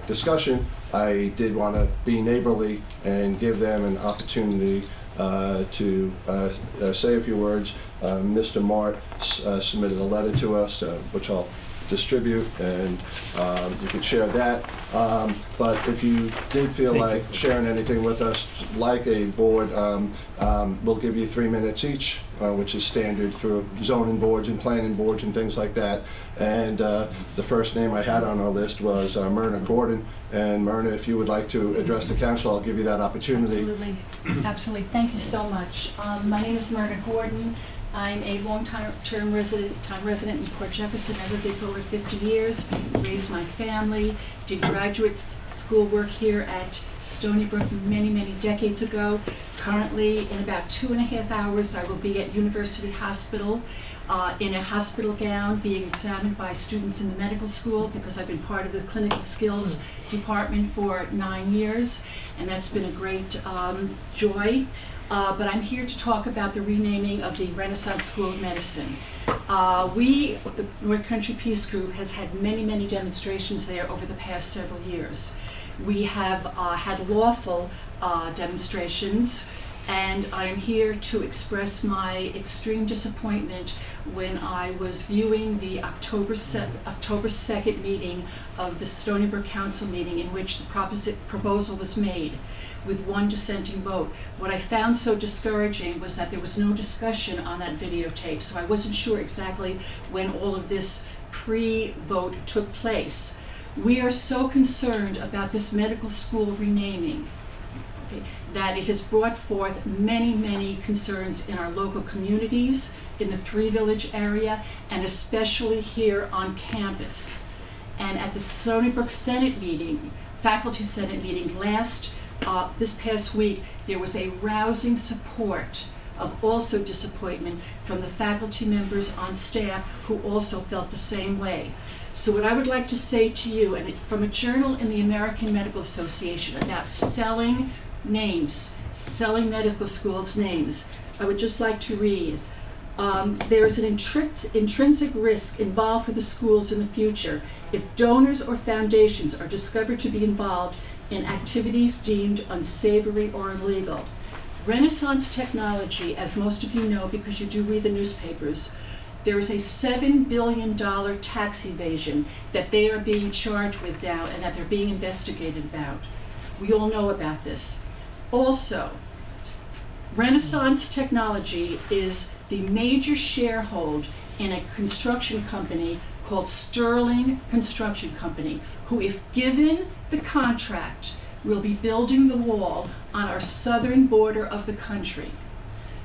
discussion. I did want to be neighborly and give them an opportunity to say a few words. Mr. Mart submitted a letter to us, which I'll distribute, and you can share that. But if you did feel like sharing anything with us, like a board, we'll give you 3 minutes each, which is standard through zoning boards and planning boards and things like that. And the first name I had on our list was Myrna Gordon. And Myrna, if you would like to address the council, I'll give you that opportunity. Absolutely. Absolutely. Thank you so much. My name is Myrna Gordon, I'm a long-term resident in Port Jefferson. I lived there for over 50 years, raised my family, did graduate school work here at Stony Brook many, many decades ago. Currently, in about 2.5 hours, I will be at University Hospital in a hospital gown being examined by students in the medical school because I've been part of the clinical skills department for 9 years, and that's been a great joy. But I'm here to talk about the renaming of the Renaissance School of Medicine. The North Country Peace Group, has had many, many demonstrations there over the past several years. We have had lawful demonstrations, and I am here to express my extreme disappointment when I was viewing the October 2nd meeting of the Stony Brook Council meeting in which the proposal was made, with one dissenting vote. What I found so discouraging was that there was no discussion on that videotape, so I wasn't sure exactly when all of this pre-vote took place. We are so concerned about this medical school renaming, okay, that it has brought forth many, many concerns in our local communities, in the Three Village area, and especially here on campus. And at the Stony Brook Senate meeting, faculty Senate meeting this past week, there was a rousing support of also disappointment from the faculty members on staff who also felt the same way. So what I would like to say to you, and from a journal in the American Medical Association about selling names, selling medical schools names, I would just like to read. There is an intrinsic risk involved for the schools in the future if donors or foundations are discovered to be involved in activities deemed unsavory or illegal. Renaissance Technology, as most of you know because you do read the newspapers, there is a $7 billion tax evasion that they are being charged with now and that they're being investigated about. We all know about this. Also, Renaissance Technology is the major shareholder in a construction company called Sterling Construction Company, who, if given the contract, will be building the wall on our southern border of the country.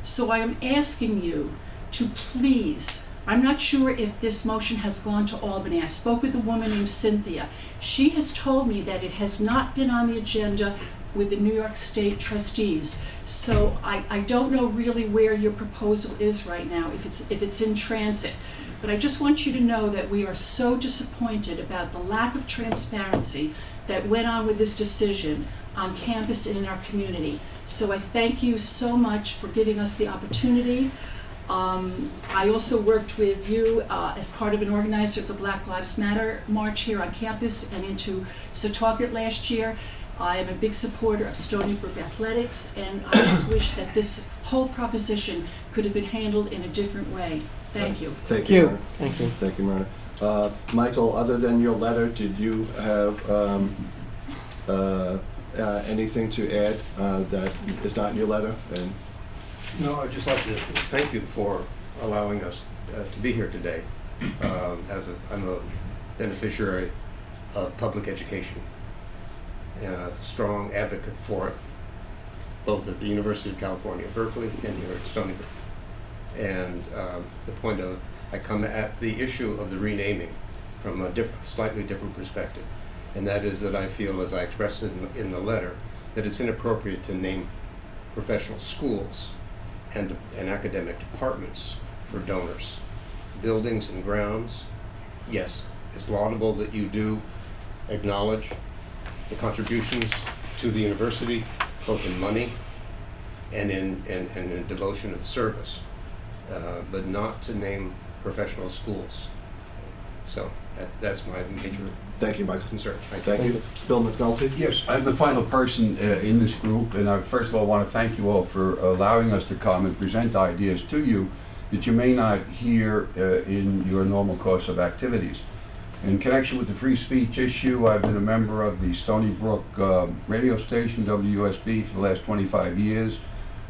So I am asking you to please, I'm not sure if this motion has gone to Albany. I spoke with a woman named Cynthia. She has told me that it has not been on the agenda with the New York State trustees. So I don't know really where your proposal is right now, if it's in transit. But I just want you to know that we are so disappointed about the lack of transparency that went on with this decision on campus and in our community. So I thank you so much for giving us the opportunity. I also worked with you as part of an organizer of the Black Lives Matter March here on campus and into Setauket last year. I am a big supporter of Stony Brook athletics, and I just wish that this whole proposition could have been handled in a different way. Thank you. Thank you, Myrna. Thank you. Thank you, Myrna. Michael, other than your letter, did you have anything to add that is not in your letter? And No, I'd just like to thank you for allowing us to be here today. I'm a beneficiary of public education and a strong advocate for it, both at the University of California, Berkeley, and here at Stony Brook. And the point of, I come at the issue of the renaming from a slightly different perspective. And that is that I feel, as I expressed it in the letter, that it's inappropriate to name professional schools and academic departments for donors. Buildings and grounds, yes, it's laudable that you do acknowledge the contributions to the university, both in money and in devotion of service, but not to name professional schools. So that's my major thank you, Michael. concern. Thank you. Bill McNulty? Yes, I'm the final person in this group, and I first of all want to thank you all for allowing us to come and present ideas to you that you may not hear in your normal course of activities. In connection with the free speech issue, I've been a member of the Stony Brook radio station, WSB, for the last 25 years,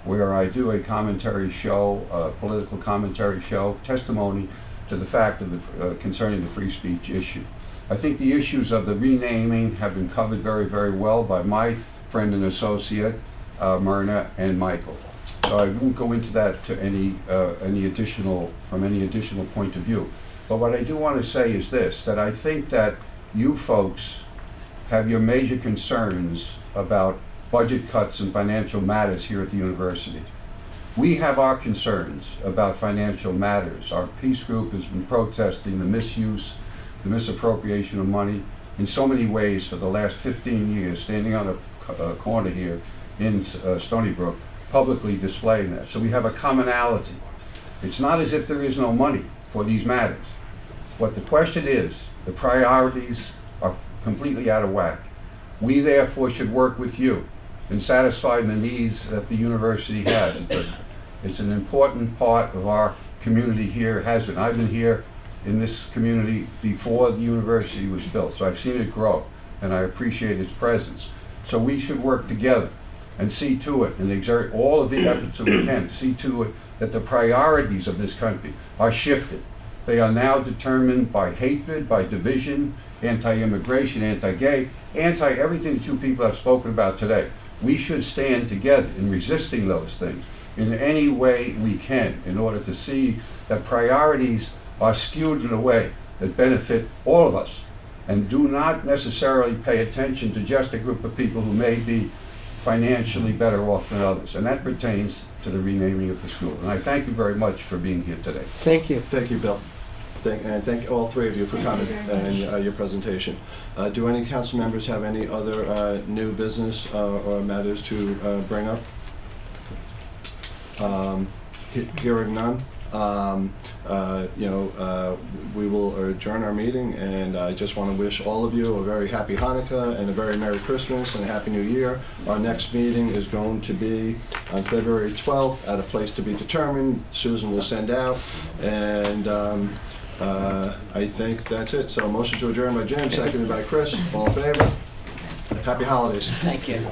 where I do a commentary show, a political commentary show, testimony to the fact of concerning the free speech issue. I think the issues of the renaming have been covered very, very well by my friend and associate, Myrna and Michael. So I won't go into that to any additional point of view. But what I do want to say is this, that I think that you folks have your major concerns about budget cuts and financial matters here at the university. We have our concerns about financial matters. Our peace group has been protesting the misuse, the misappropriation of money in so many ways for the last 15 years, standing on a corner here in Stony Brook, publicly displaying that. So we have a commonality. It's not as if there is no money for these matters. What the question is, the priorities are completely out of whack. We therefore should work with you in satisfying the needs that the university has. It's an important part of our community here. It has been. I've been here in this community before the university was built, so I've seen it grow, and I appreciate its presence. So we should work together and see to it and exert all of the efforts that we can to see to it that the priorities of this country are shifted. They are now determined by hatred, by division, anti-immigration, anti-gay, anti-everything that you people have spoken about today. We should stand together in resisting those things in any way we can in order to see that priorities are skewed in a way that benefit all of us and do not necessarily pay attention to just a group of people who may be financially better off than others. And that pertains to the renaming of the school. And I thank you very much for being here today. Thank you. Thank you, Bill. And thank all three of you for coming and your presentation. Do any council members have any other new business or matters to bring up? Hearing none, we will adjourn our meeting, and I just want to wish all of you a very happy Hanukkah and a very Merry Christmas and a Happy New Year. Our next meeting is going to be on February 12th at a place to be determined. Susan will send out, and I think that's it. So motion to adjourn by Jim, seconded by Chris. All in favor? Happy holidays. Thank you.